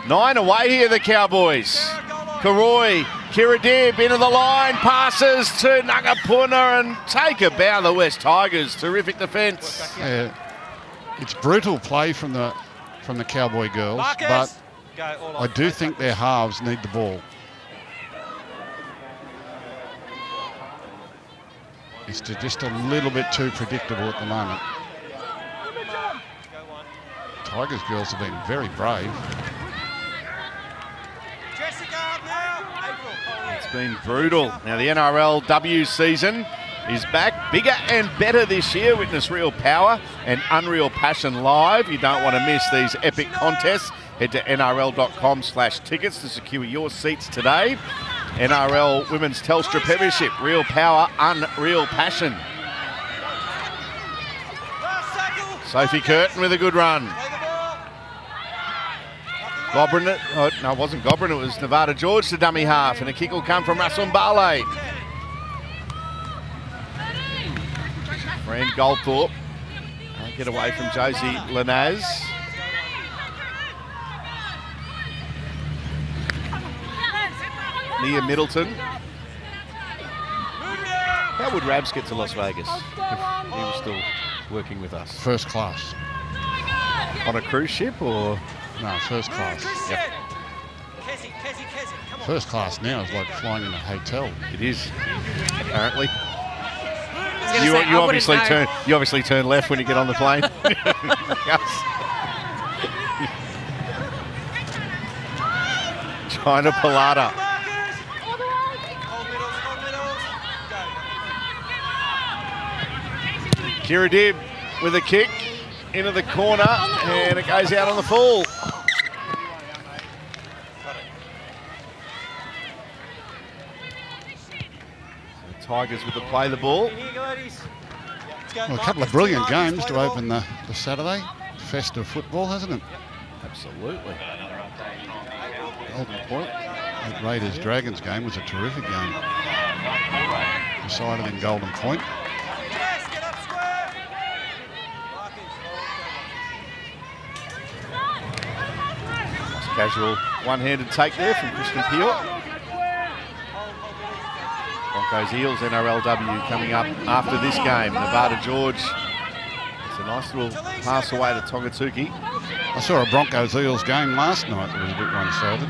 9 away here, the Cowboys. Karoi, Kira Dibb into the line, passes to Nagapuna and take a bow, the West Tigers. Terrific defence. Yeah, it's brutal play from the Cowboy girls, but I do think their halves need the ball. It's just a little bit too predictable at the moment. Tigers girls have been very brave. It's been brutal. Now the NRLW season is back, bigger and better this year. Witness Real Power and Unreal Passion live. You don't want to miss these epic contests. Head to nrl.com/tickets to secure your seats today. NRL Women's Telstra Premiership, Real Power, Unreal Passion. Sophie Curtin with a good run. Gobrin, oh, no, it wasn't Gobrin, it was Nevada George to dummy half, and a kick will come from Russell Mbale. Rand Goldthorpe. Get away from Josie Lanaz. Nia Middleton. How would Rabs get to Las Vegas if he was still working with us? First class. On a cruise ship or? No, first class. Yep. First class now is like flying in a hotel. It is, apparently. You obviously turn left when you get on the plane. China Palata. Kira Dibb with a kick into the corner, and it goes out on the full. So Tigers with the play the ball. Well, a couple of brilliant games to open the Saturday. Festive football, hasn't it? Absolutely. Golden Point. That Raiders-Dragons game was a terrific game. Decided in Golden Point. Casual one-handed take there from Christian Peel. Broncos Eels NRLW coming up after this game. Nevada George. It's a nice little pass away to Tongatuki. I saw a Broncos Eels game last night that was a bit one-sided.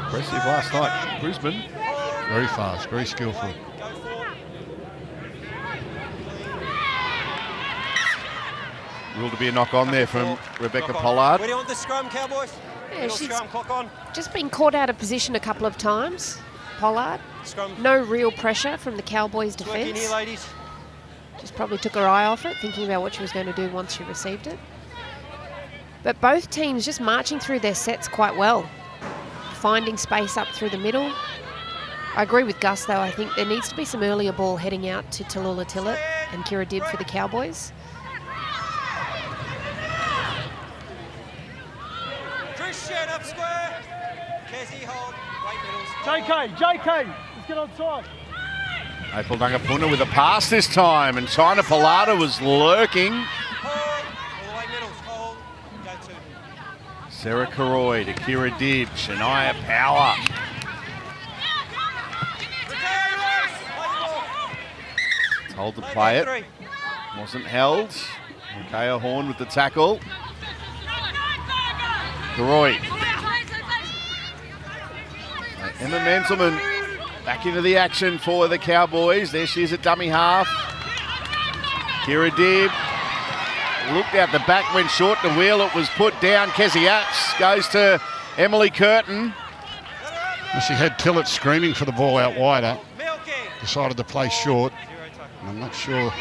Impressive last night. Brisbane. Very fast, very skillful. Ruled to be a knock on there from Rebecca Pollard. Where do you want the scrum, Cowboys? Yeah, she's Scrum, clock on. just been caught out of position a couple of times, Pollard. Scrum. No real pressure from the Cowboys' Work in here, defence. ladies. Just probably took her eye off it, thinking about what she was going to do once she received it. But both teams just marching through their sets quite well, finding space up through the middle. I agree with Gus, though. I think there needs to be some earlier ball heading out to Tallulah Tillett and Kira Dibb for the Cowboys. Christian up square. Kessie hold. Right middles. JK, let's get on side. April Dungapuna with a pass this time, and China Palata was lurking. Hold. All the way middles. Hold. Go two. Sarah Karoy to Kira Dibb. Shania Power. Told to play it. Wasn't held. Micaiah Horn with the tackle. Karoy. Emma Menzelman back into the action for the Cowboys. There she is at dummy half. Kira Dibb looked out the back, went short to wheel. It was put down. Kessie Apps goes to Emily Curtin. Well, she had Tillett screaming for the ball out wider. Decided to play short. And I'm not sure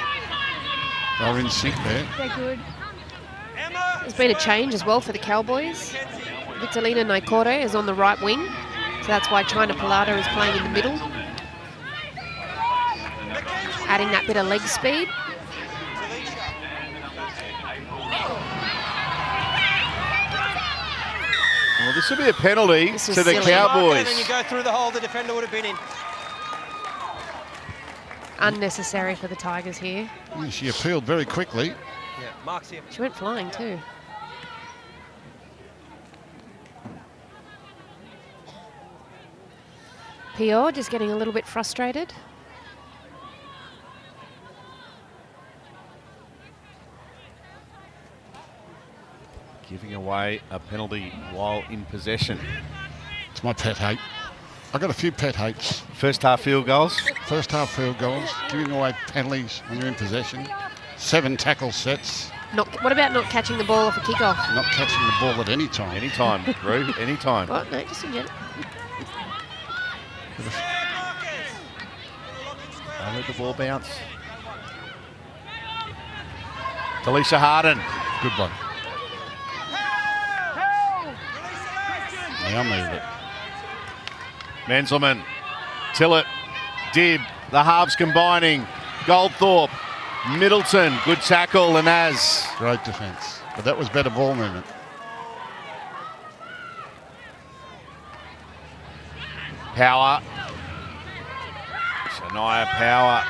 they were in sync there. They're good. There's been a change as well for the Cowboys. Vitalina Naikore is on the right wing, so that's why China Palata is playing in the middle. Adding that bit of leg speed. Well, this will be a penalty to the silly. Cowboys. Then you go through the hole the defender would have been in. Unnecessary for the Tigers here. Yeah, she appealed very quickly. Yeah, Mark's here. She went flying too. Pior just getting a little bit frustrated. Giving away a penalty while in possession. It's my pet hate. I've got a few pet hates. First half field goals. First half field goals, giving away penalties when you're in possession. 7 tackle sets. What about not catching the ball off a kickoff? Not catching the ball at any time. Anytime, Drew, anytime. What? No, just in general. I let the ball bounce. Talisha Harden. Good one. Now move it. Menzelman, Tillett, Dibb, the halves combining. Goldthorpe, Middleton, good tackle, and as. Great defence. But that was better ball movement. Power. Shania Power.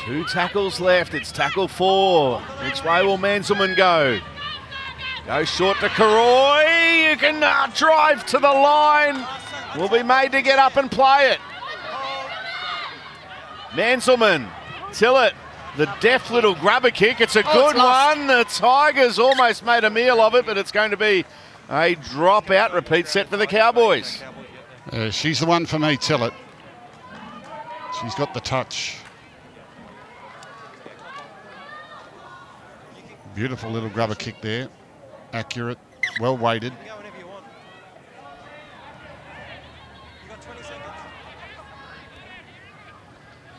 2 tackles left. It's tackle 4. Which way will Manselman go? Go short to Karoy. You can drive to the line. Will be made to get up and play it. Manselman, Tillett, the deft little grubber kick. It's a good one. The Tigers almost made a meal of it, but it's going to be a drop-out repeat set for the Cowboys. She's the one for me, Tillett. She's got the touch. Beautiful little grubber kick there. Accurate, well weighted.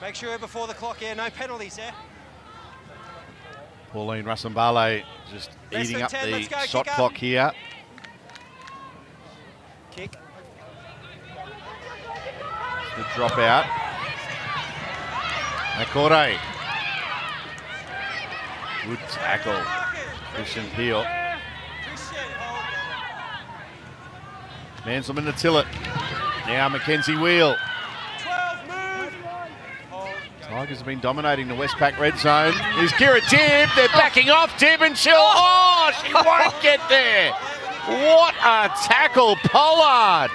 Make sure before the clock here, no penalties there. Pauline Rasambale just eating up 10, the go, shot clock here. Kick. The drop out. Akore. Good tackle. Christian Peel. Manselman to Tillett. Now Mackenzie Wheel. Tigers have been dominating the Westpac red zone. Here's Kira Dibb. They're backing off Dibb and she'll... Oh, she won't get there. What a tackle, Pollard.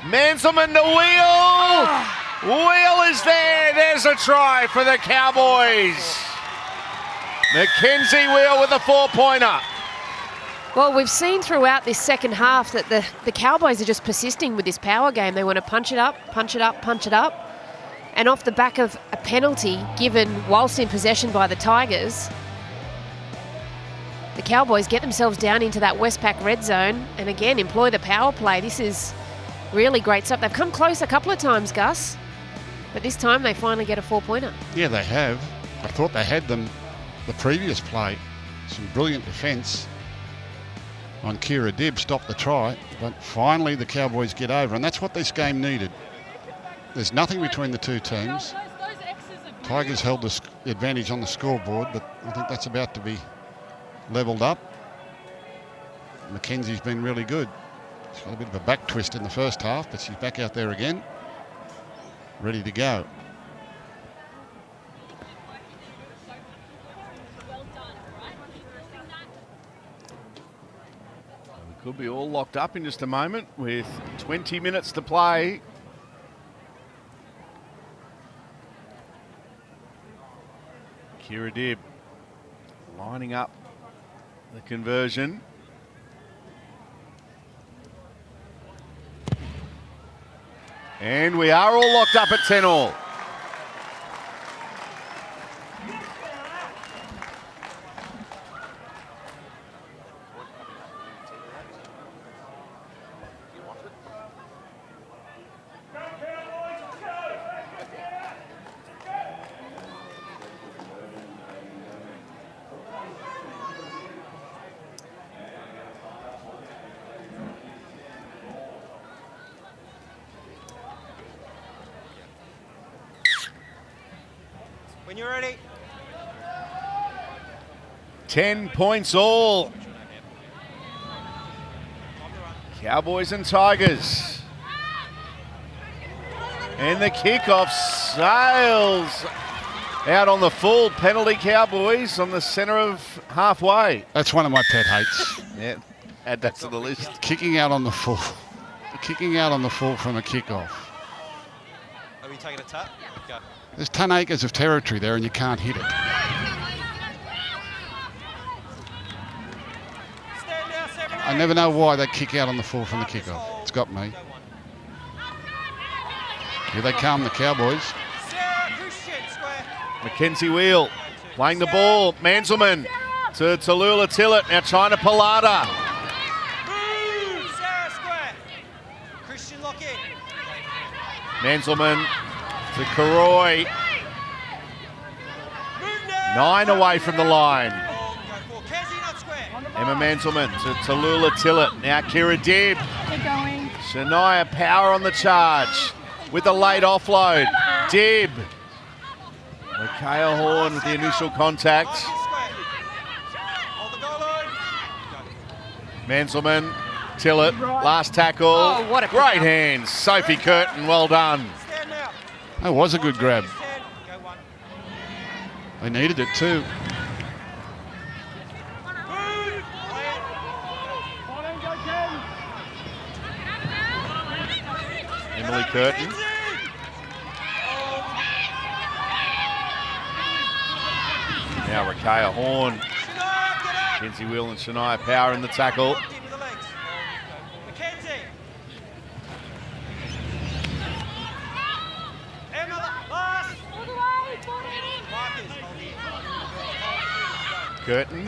Manselman to Wheel. Wheel is there. There's a try for the Cowboys. Mackenzie Wheel with a 4-pointer. Well, we've seen throughout this second half that the Cowboys are just persisting with this power game. They want to punch it up, punch it up, punch it up. And off the back of a penalty given whilst in possession by the Tigers, the Cowboys get themselves down into that Westpac red zone and again employ the power play. This is really great stuff. They've come close a couple of times, Gus, but this time they finally get a 4-pointer. Yeah, they have. I thought they had them the previous play. Some brilliant defence on Kira Dibb, stopped the try, but finally the Cowboys get over, and that's what this game needed. There's nothing between the two teams. Tigers held the advantage on the scoreboard, but I think that's about to be levelled up. Mackenzie's been really good. She's got a bit of a back twist in the first half, but she's back out there again, ready to go. We could be all locked up in just a moment with 20 minutes to play. Kira Dibb lining up the conversion. And we are all locked up at 10-all. When you're ready. 10 points all. Cowboys and Tigers. And the kickoff sails out on the full. Penalty Cowboys on the centre of halfway. That's one of my pet hates. Yeah, add that to the list. Kicking out on the full. Kicking out on the full from a kickoff. Are we taking a tap? Go. There's 10 acres of territory there and you can't hit it. I never know why they kick out on the full from the kickoff. It's got me. Here they come, the Cowboys. Mackenzie Wheel playing the ball. Manselman to Tallulah Tillett. Now trying to Palada. Manselman to Karoy. 9 away from the line. Emma Manselman to Tallulah Tillett. Now Kira Dibb. Shania Power on the charge with a late offload. Dibb. Micaiah Horn with the initial contact. Manselman, Tillett, last tackle. Oh, what a great hands. Sophie Curtin, well done. That was a good grab. They needed it too. Emily Curtin. Now Rakaya Horn. Kenzie Will and Shania Power in the tackle. Curtin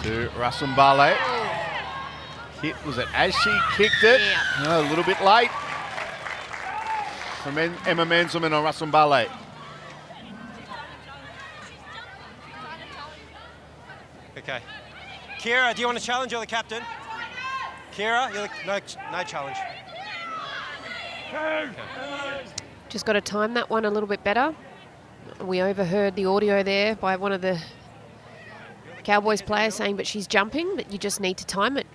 to Rasumbale. Hit was it as she kicked it? A little bit late from Emma Menzelman on Rasumbale. Okay. Kira, do you want to challenge? You're the captain. Kira, you're no challenge. Okay. Just got to time that one a little bit better. We overheard the audio there by one of the Cowboys players saying, but she's jumping, but you just need to time it.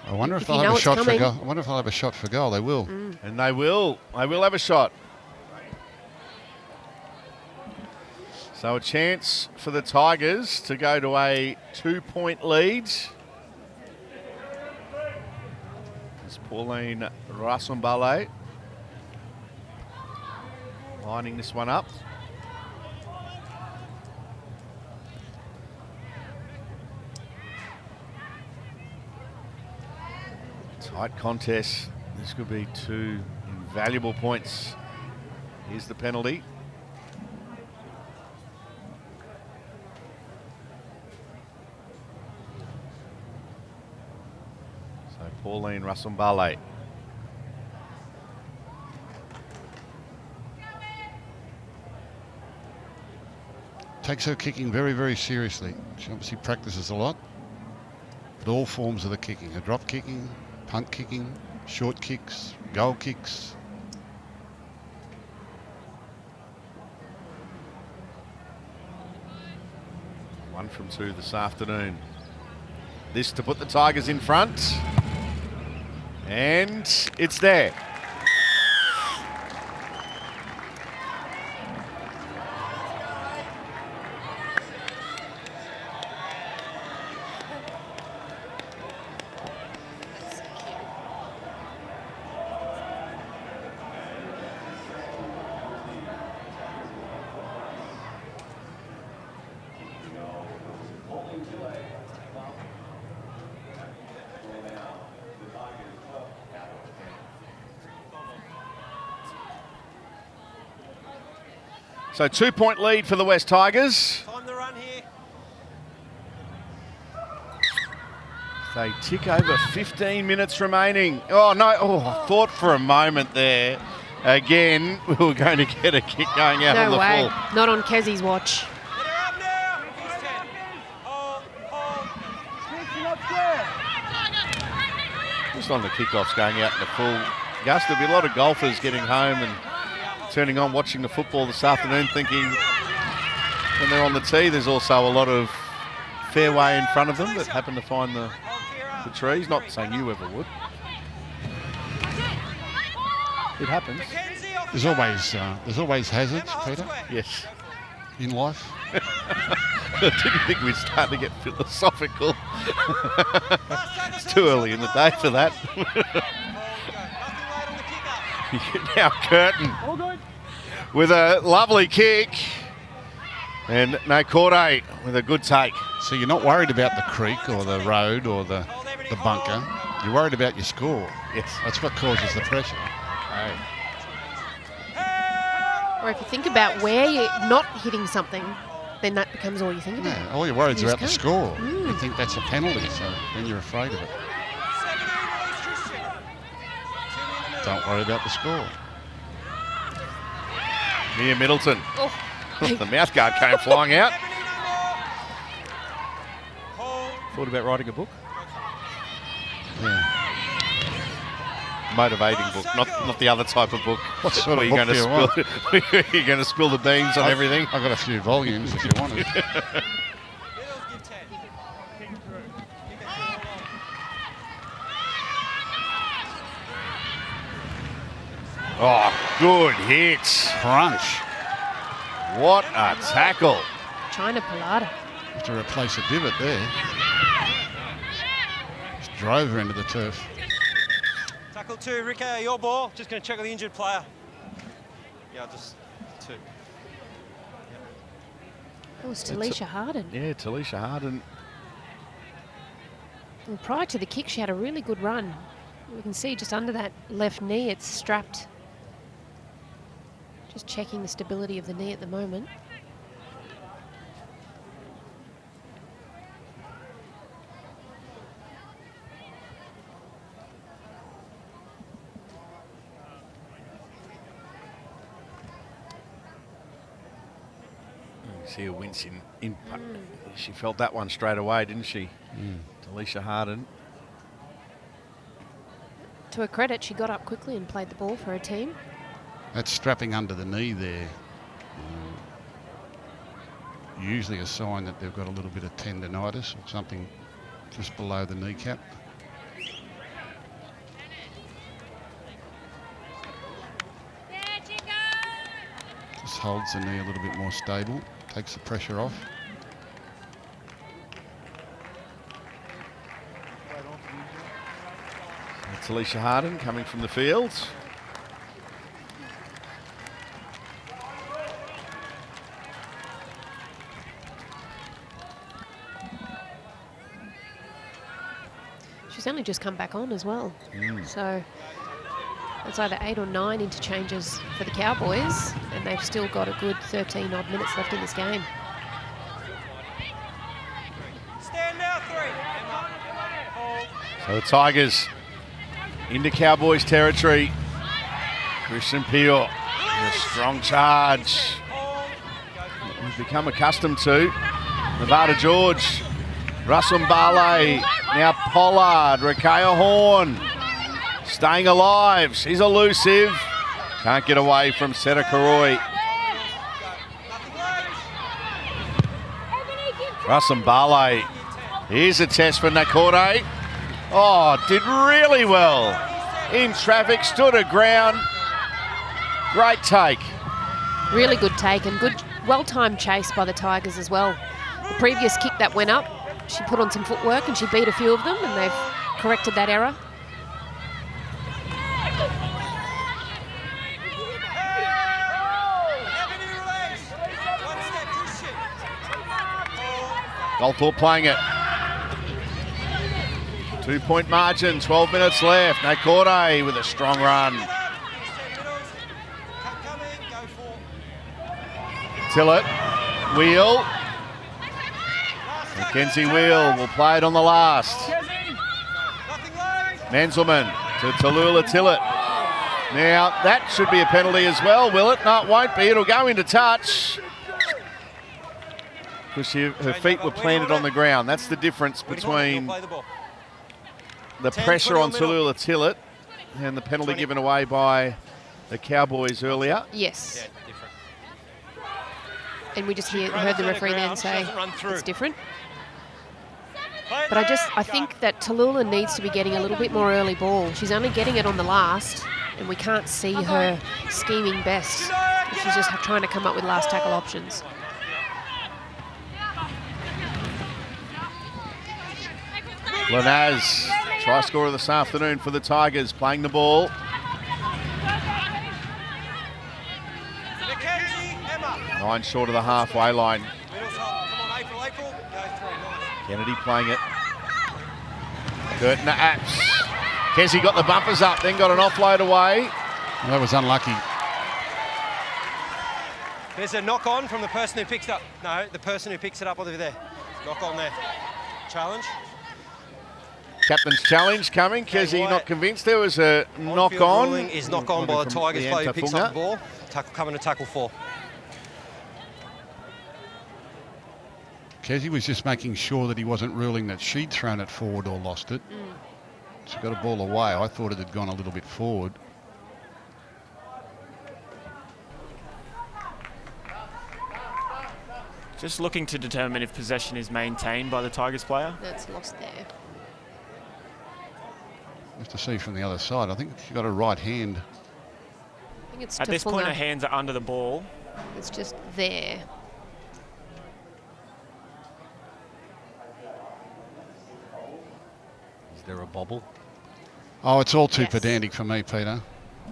I wonder if they'll have a shot for goal. I wonder if they'll have a shot for goal. They will. And they will. They will have a shot. So a chance for the Tigers to go to a 2-point lead. It's Pauline Rasumbale lining this one up. Tight contest. This could be 2 invaluable points. Here's the penalty. So Pauline Rasumbale. Takes her kicking very, very seriously. She obviously practices a lot. But all forms of the kicking. Her drop kicking, punt kicking, short kicks, goal kicks. One from 2 this afternoon. This to put the Tigers in front. And it's there. So 2-point lead for the West Tigers. Time the run here. They tick over 15 minutes remaining. Oh, no. Oh, I thought for a moment there, again, we were going to get a kick going out on the way. full. Not on Kezi's watch. Get her up now. He's 10. Hold. Just on the kickoffs going out in the full. Gus, there'll be a lot of golfers getting home and turning on, watching the football this afternoon, thinking when they're on the tee, there's also a lot of fairway in front of them that happen to find the trees. Not saying you ever would. It happens. There's always hazards, Peter. Yes. In life. I didn't think we'd start to get philosophical. It's too early in the day for that. Now Curtin with a lovely kick, and Nakore with a good take. So you're not worried about the creek or the road or the bunker. You're worried about your score. Yes. That's what causes the pressure. Okay. Or if you think about where you're not hitting something, then that becomes all you think about. Yeah, all you're worried is You just about the can't. score. You think that's a penalty, so then you're afraid of it. Don't worry about the score. Mia Middleton. Oh. The mouth guard came flying out. Thought about writing a book? Yeah. Motivating book, not the other type of book. What sort where of book do you want? You're going to spill the beans on everything. I've got a few volumes if you want it. Oh, good hit. Crunch. What a tackle. China Pilata. Have to replace a divot there. Just drove her into the turf. Tackle 2, Rico, your ball. Just going to check with the injured player. Yeah, just 2. That was Talisha Harden. Yeah, Talisha Harden. And prior to the kick, she had a really good run. We can see just under that left knee, it's strapped. Just checking the stability of the knee at the moment. You see her wince in. She felt that one straight away, didn't she? Talisha Harden. To her credit, she got up quickly and played the ball for her team. That's strapping under the knee there. Usually a sign that they've got a little bit of tendinitis or something just below the kneecap. Just holds the knee a little bit more stable, takes the pressure off. Talisha Harden coming from the field. She's only just come back on as well. So it's either 8 or 9 interchanges for the Cowboys, and they've still got a good 13 odd minutes left in this game. Stand now, 3. So the Tigers into Cowboys territory. Christian Peel with a strong charge. We've become accustomed to. Nevada George, Russell Mbale, now Pollard, Rakea Horn, staying alive. She's elusive. Can't get away from Seta Karoi. Russell Mbale. Here's a test for Nakore. Oh, did really well. In traffic, stood her ground. Great take. Really good take and good, well-timed chase by the Tigers as well. The previous kick that went up, she put on some footwork and she beat a few of them, and they've corrected that error. Goldthorpe playing it. 2-point margin, 12 minutes left. Nakore with a strong run. Tillett, Wheel. Mackenzie Wheel will play it on the last. Menzelman to Tallulah Tillett. Now, that should be a penalty as well, will it? No, it won't be. It'll go into touch. Because her feet were planted on the ground. That's the difference between the pressure on Tallulah Tillett and the penalty given away by the Cowboys earlier. Yes. Yeah, different. And we just heard the referee then say it's different. But I think that Tallulah needs to be getting a little bit more early ball. She's only getting it on the last, and we can't see her scheming best. She's just trying to come up with last tackle options. Lanaz, try scorer this afternoon for the Tigers, playing the ball. Nine short of the halfway line. Kennedy playing it. Curtin Apps. Kessie got the bumpers up, then got an offload away. Well, that was unlucky. There's a knock on from the person who picks it up. No, the person who picks it up over there. Knock on there. Challenge. Captain's challenge coming. Kessie not convinced. There was a knock on. Is knock on by the Tigers player who picks up the ball. Coming to tackle 4. Kessie was just making sure that he wasn't ruling that she'd thrown it forward or lost it. She got a ball away. I thought it had gone a little bit forward. Just looking to determine if possession is maintained by the Tigers player. That's lost there. Have to see from the other side. I think she got a right hand think it's At this point, Tafunga. her hands are under the ball. It's just there. Is there a bobble? Oh, it's all too Yes. pedantic for me, Peter.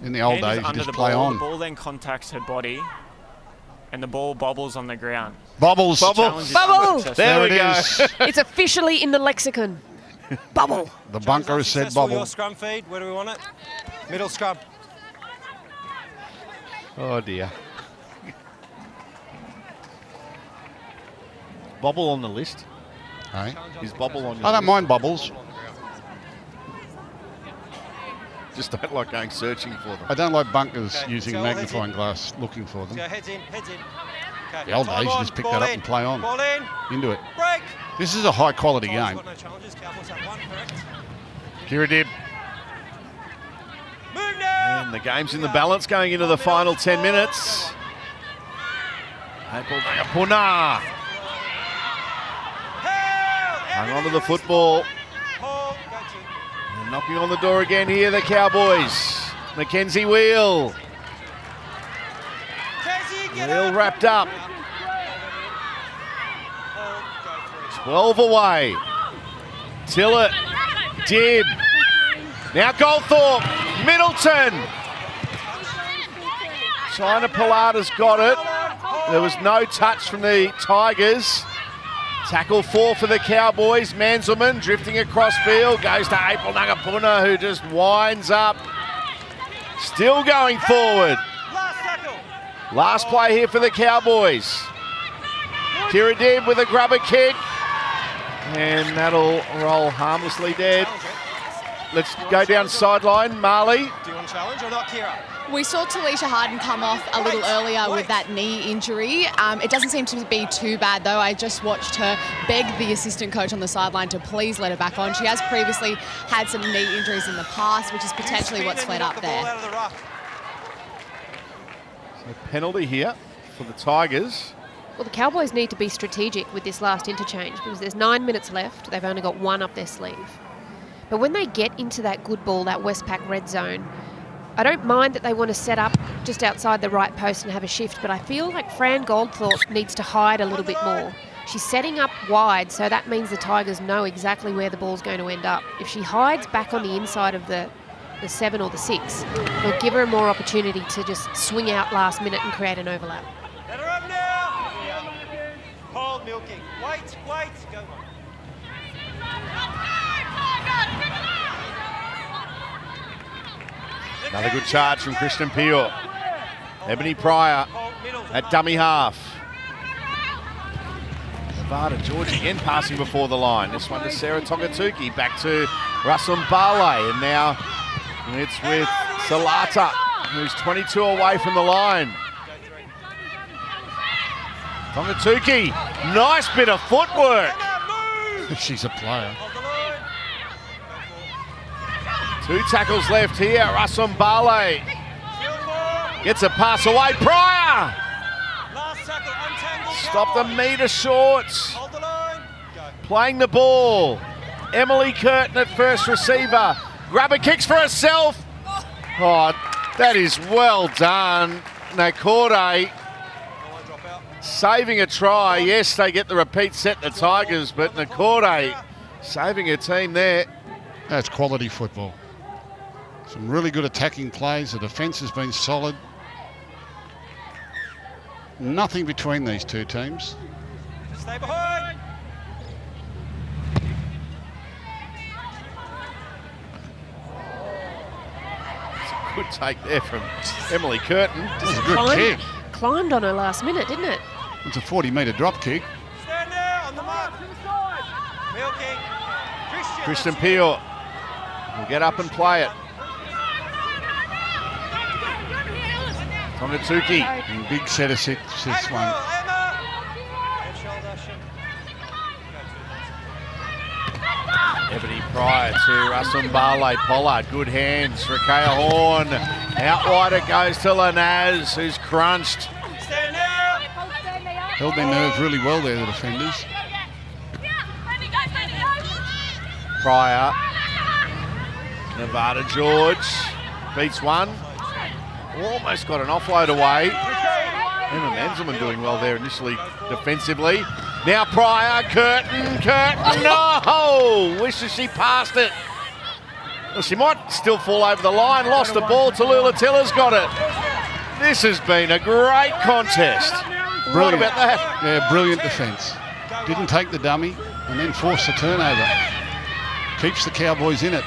In the old Hand is days, you under just the play ball. on. The ball then contacts her body, and the ball bobbles on the ground. Bobbles. Challenge is Bubble! unsuccessful. There we it go. is. It's officially in the lexicon. Bubble. The bunker has said Successful, bobble. Your scrum feed, where do we want it? Middle scrum. Oh dear. Bobble on the list. Hey? Is bobble on your I don't list? mind bobbles. Just don't like going searching for them. I don't like bunkers Okay, using so magnifying heads glass looking for Let's them. go, heads in, heads in. Okay. The old Time days, you on, just pick ball that up in, and play on. Ball in, Into it. break. This is a high quality Tigers game. got no challenges. Cowboys have one, correct. Kira Dib. Move now. And the game's in the balance going into the final 10 minutes. April Nagapuna hung on to the football. Hold, go to. And knocking on the door again here, the Cowboys. Mackenzie Wheel. Casey, get Wheel up. wrapped up. Hold, go through. 12 away. Tillett. Dib. Now Goldthorpe. Middleton. China Pilata's got it. There was no touch from the Tigers. Tackle 4 for the Cowboys. Manzelman drifting across field. Goes to April Nagapuna, who just winds up. Still going forward. Last tackle. Last play here for the Cowboys. Kira Dib with a grubber kick. And that'll roll harmlessly dead. Challenge it. Let's go down sideline. Marley. Do you want to challenge or not, Kira? We saw Talisha Harden come off a little earlier with that knee injury. It doesn't seem to be too bad, though. I just watched her beg the assistant coach on the sideline to please let her back on. She has previously had some knee injuries in the past, which is potentially what's led up there. So penalty here for the Tigers. Well, the Cowboys need to be strategic with this last interchange because there's 9 minutes left. They've only got one up their sleeve. But when they get into that good ball, that Westpac red zone, I don't mind that they want to set up just outside the right post and have a shift, but I feel like Fran Goldthorpe needs to hide a little bit more. She's setting up wide, so that means the Tigers know exactly where the ball's going to end up. If she hides back on the inside of the 7 or the 6, it'll give her more opportunity to just swing out last minute and create an overlap. Let her up now. Hold, milking. Wait, wait. Go on. Another good charge from Christian Pio. Ebony Pryor at dummy half. Nevada George again passing before the line. This one to Sarah Togatuki. Back to Russell Mbale. And now it's with Salata, who's 22 away from the line. Togatuki, nice bit of footwork. She's a player. 2 tackles left here. Russell Mbale gets a pass away. Pryor! Stop the metre shorts. Playing the ball. Emily Curtin at first receiver. Grabber kicks for herself. Oh, that is well done. Nakore saving a try. Yes, they get the repeat set, the Tigers, but Nakore saving her team there. That's quality football. Some really good attacking plays. The defence has been solid. Nothing between these two teams. Stay behind. It's a good take there from Emily Curtin. That's a good kick. Climbed on her last minute, didn't it? It's a 40-metre drop kick. Stand there on the mark. Milking. Christian Pio will get up and play it. Togatuki. And big set of six, this one. Ebony Pryor to Russell Mbale. Pollard, good hands. Rakea Horn. Out wide it goes to Lanaz, who's crunched. Held their nerve really well there, the defenders. Pryor. Nevada George beats one. Almost got an offload away. Emma Manzelman doing well there initially defensively. Now Pryor, Curtin, no! Wishes she passed it. Well, she might still fall over the line. Lost the ball. Tallulah Tiller's got it. This has been a great contest. Brilliant. What about that? Yeah, brilliant defence. Didn't take the dummy and then forced the turnover. Keeps the Cowboys in it.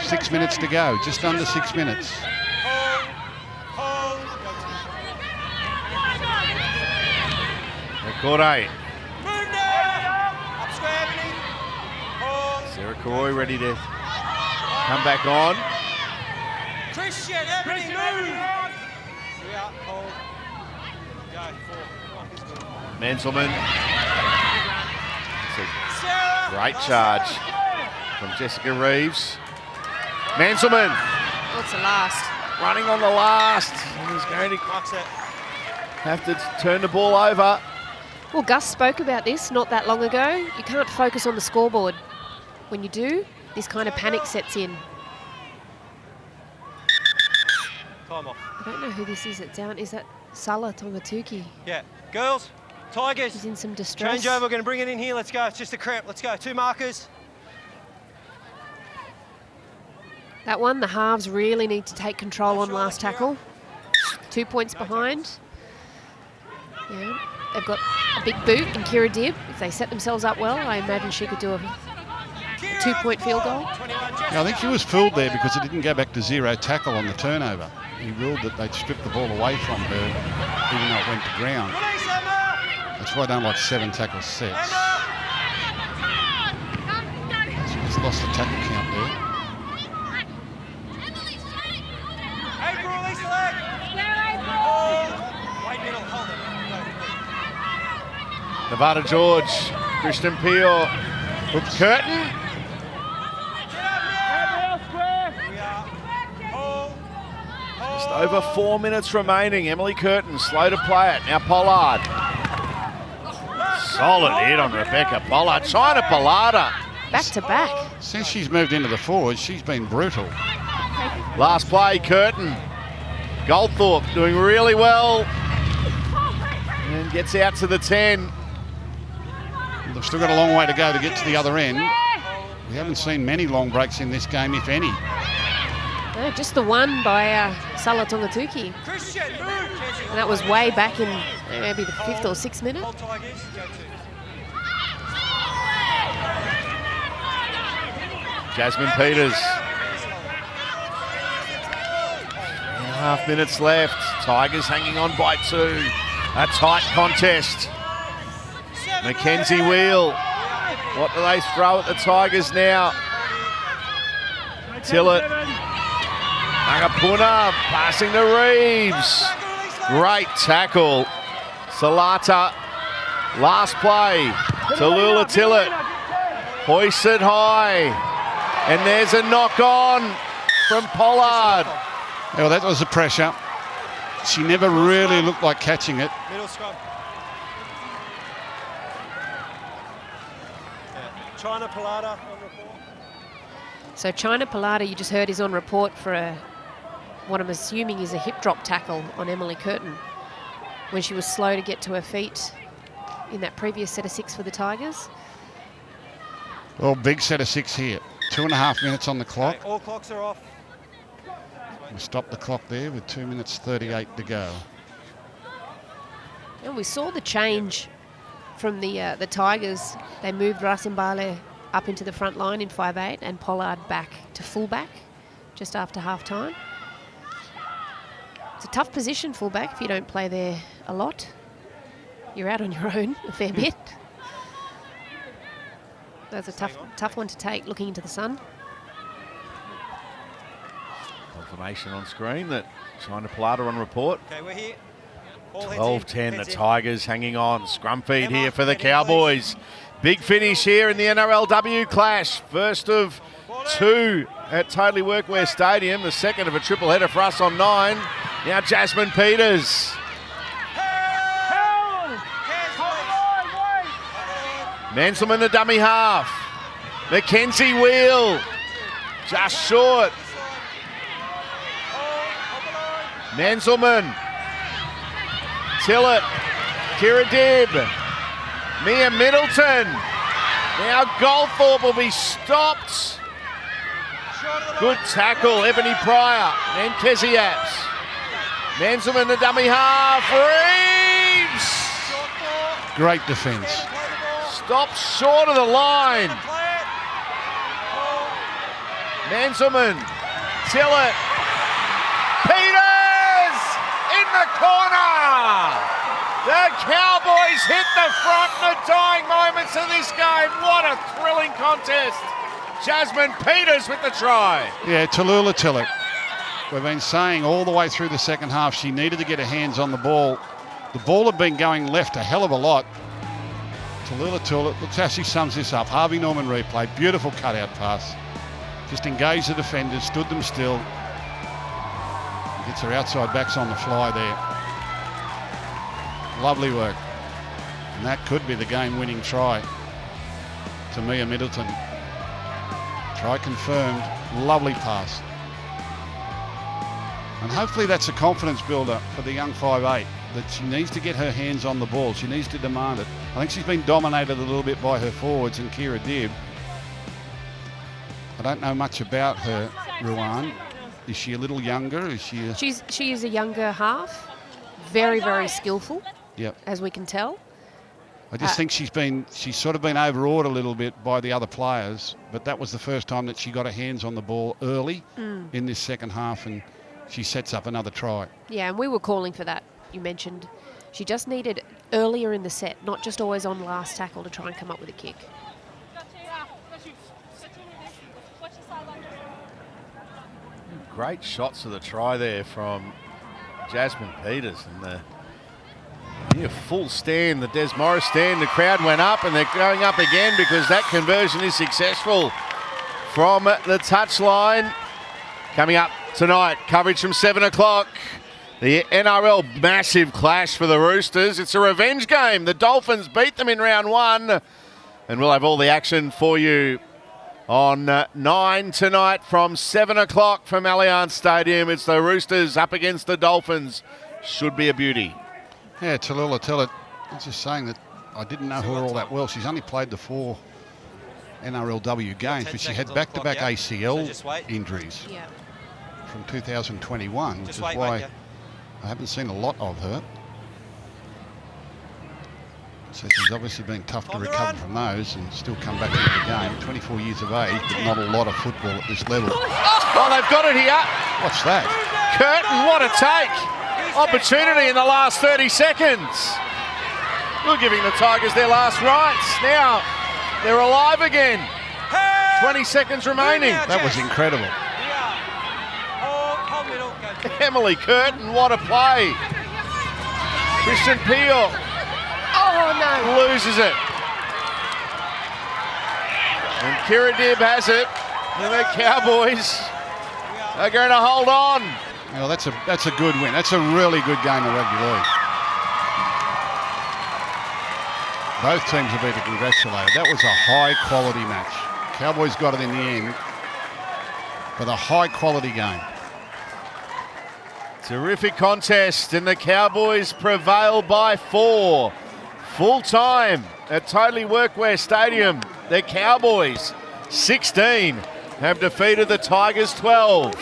6 minutes to go, just under 6 minutes. Corday. Sarah Corroy ready to come back on. Christian, Ebony, move! Manzelman. It's a great charge from Jessica Reeves. Manzelman. What's the last? Running on the last. He's going to have to turn the ball over. Well, Gus spoke about this not that long ago. You can't focus on the scoreboard. When you do, this kind of panic sets in. Time off. I don't know who this is. It's down. Is that Sala Tongatuki? Yeah. Girls, Tigers. He's in some distress. Change over. We're going to bring it in here. Let's go. It's just a cramp. Let's go. 2 markers. That one, the halves really need to take control on last tackle. 2 points behind. Yeah. They've got a big boot in Kira Dibb. If they set themselves up well, I imagine she could do a 2-point field goal. Yeah, I think he was fooled there because it didn't go back to 0 tackle on the turnover. He ruled that they'd strip the ball away from her, even though it went to ground. That's why I don't like 7 tackle sets. She just lost the tackle count there. Nevada George, Christian Peel, Curtin. Just over 4 minutes remaining. Emily Curtin, slow to play it. Now Pollard. Solid hit on Rebecca Pollard. China Pollard. Back to back. Since she's moved into the forwards, she's been brutal. Last play, Curtin. Goldthorpe doing really well. And gets out to the 10. They've still got a long way to go to get to the other end. We haven't seen many long breaks in this game, if any. No, just the one by Sala Tongatuki. And that was way back in maybe the 5th or 6th minute. Jasmine Peters. 3.5 minutes left. Tigers hanging on by 2. A tight contest. Mackenzie Wheel. What do they throw at the Tigers now? Tillett. Agapuna passing to Reeves. Great tackle. Salata. Last play. Tallulah Tillett. Hoisted high. And there's a knock on from Pollard. Well, that was the pressure. She never really looked like catching it. Middle scrum. China Palada on report. So China Palada, you just heard, is on report for what I'm assuming is a hip drop tackle on Emily Curtin when she was slow to get to her feet in that previous set of 6 for the Tigers. Well, big set of 6 here. 2.5 minutes on the clock. Okay, all clocks are off. We stopped the clock there with 2 minutes 38 to go. And we saw the change from the Tigers. They moved Rasambale up into the front line in 5'8" and Pollard back to fullback just after half time. It's a tough position, fullback, if you don't play there a lot. You're out on your own a fair bit. That's a tough one to take, looking into the sun. Confirmation on screen that China Palada on report. Okay, we're here. 12-10, the Tigers hanging on. Scrum feed here for the Cowboys. Big finish here in the NRLW clash. First of 2 at Totally Workwear Stadium. The second of a triple header for us on 9. Now Jasmine Peters. Manselman the dummy half. Mackenzie Wheel. Just short. Menzelman. Tillett. Kira Dibb. Mia Middleton. Now Goldthorpe will be stopped. Good tackle, Ebony Pryor. And Keziaps. Menzelman, the dummy half. Reeves! Great defence. Stopped short of the line. Menzelman. Tillett. Peters! In the corner! The Cowboys hit the front in the dying moments of this game. What a thrilling contest. Jasmine Peters with the try. Yeah, Tallulah Tillett. We've been saying all the way through the second half she needed to get her hands on the ball. The ball had been going left a hell of a lot. Tallulah Tillett, looks how she sums this up. Harvey Norman replay, beautiful cutout pass. Just engaged the defenders, stood them still. Gets her outside backs on the fly there. Lovely work. And that could be the game-winning try to Mia Middleton. Try confirmed. Lovely pass. And hopefully that's a confidence builder for the young 5'8", that she needs to get her hands on the ball. She needs to demand it. I think she's been dominated a little bit by her forwards and Kira Dibb. I don't know much about her, Ruan. Is she a little younger? Is she? She is a younger half. Very, very skillful. Yep. As we can tell. I just think she's sort of been overawed a little bit by the other players, but that was the first time that she got her hands on the ball early in this second half, and she sets up another try. Yeah, and we were calling for that. You mentioned she just needed earlier in the set, not just always on last tackle to try and come up with a kick. Great shots of the try there from Jasmine Peters, and the full stand, the Des Morris stand. The crowd went up, and they're going up again because that conversion is successful from the touchline. Coming up tonight, coverage from 7 o'clock. The NRL massive clash for the Roosters. It's a revenge game. The Dolphins beat them in round 1, and we'll have all the action for you on 9 tonight from 7 o'clock from Allianz Stadium. It's the Roosters up against the Dolphins. Should be a beauty. Yeah, Tallulah Tillett. I was just saying that I didn't know her all that well. She's only played the 4 NRLW games, but she had back-to-back ACL injuries from 2021, which is why I haven't seen a lot of her. So she's obviously been tough to recover from those and still come back into the game. 24 years of age, but not a lot of football at this level. Oh, they've got it here. What's that? Curtin, what a take. Opportunity in the last 30 seconds. We're giving the Tigers their last rights. Now they're alive again. 20 seconds remaining. That was incredible. Emily Curtin, what a play. Christian Peel. Oh, no. Loses it. And Kira Dibb has it. And the Cowboys are going to hold on. Well, that's a good win. That's a really good game of rugby league. Both teams will be to congratulate. That was a high-quality match. Cowboys got it in the end, but a high-quality game. Terrific contest, and the Cowboys prevail by 4. Full time at Totally Workwear Stadium. The Cowboys, 16, have defeated the Tigers, 12.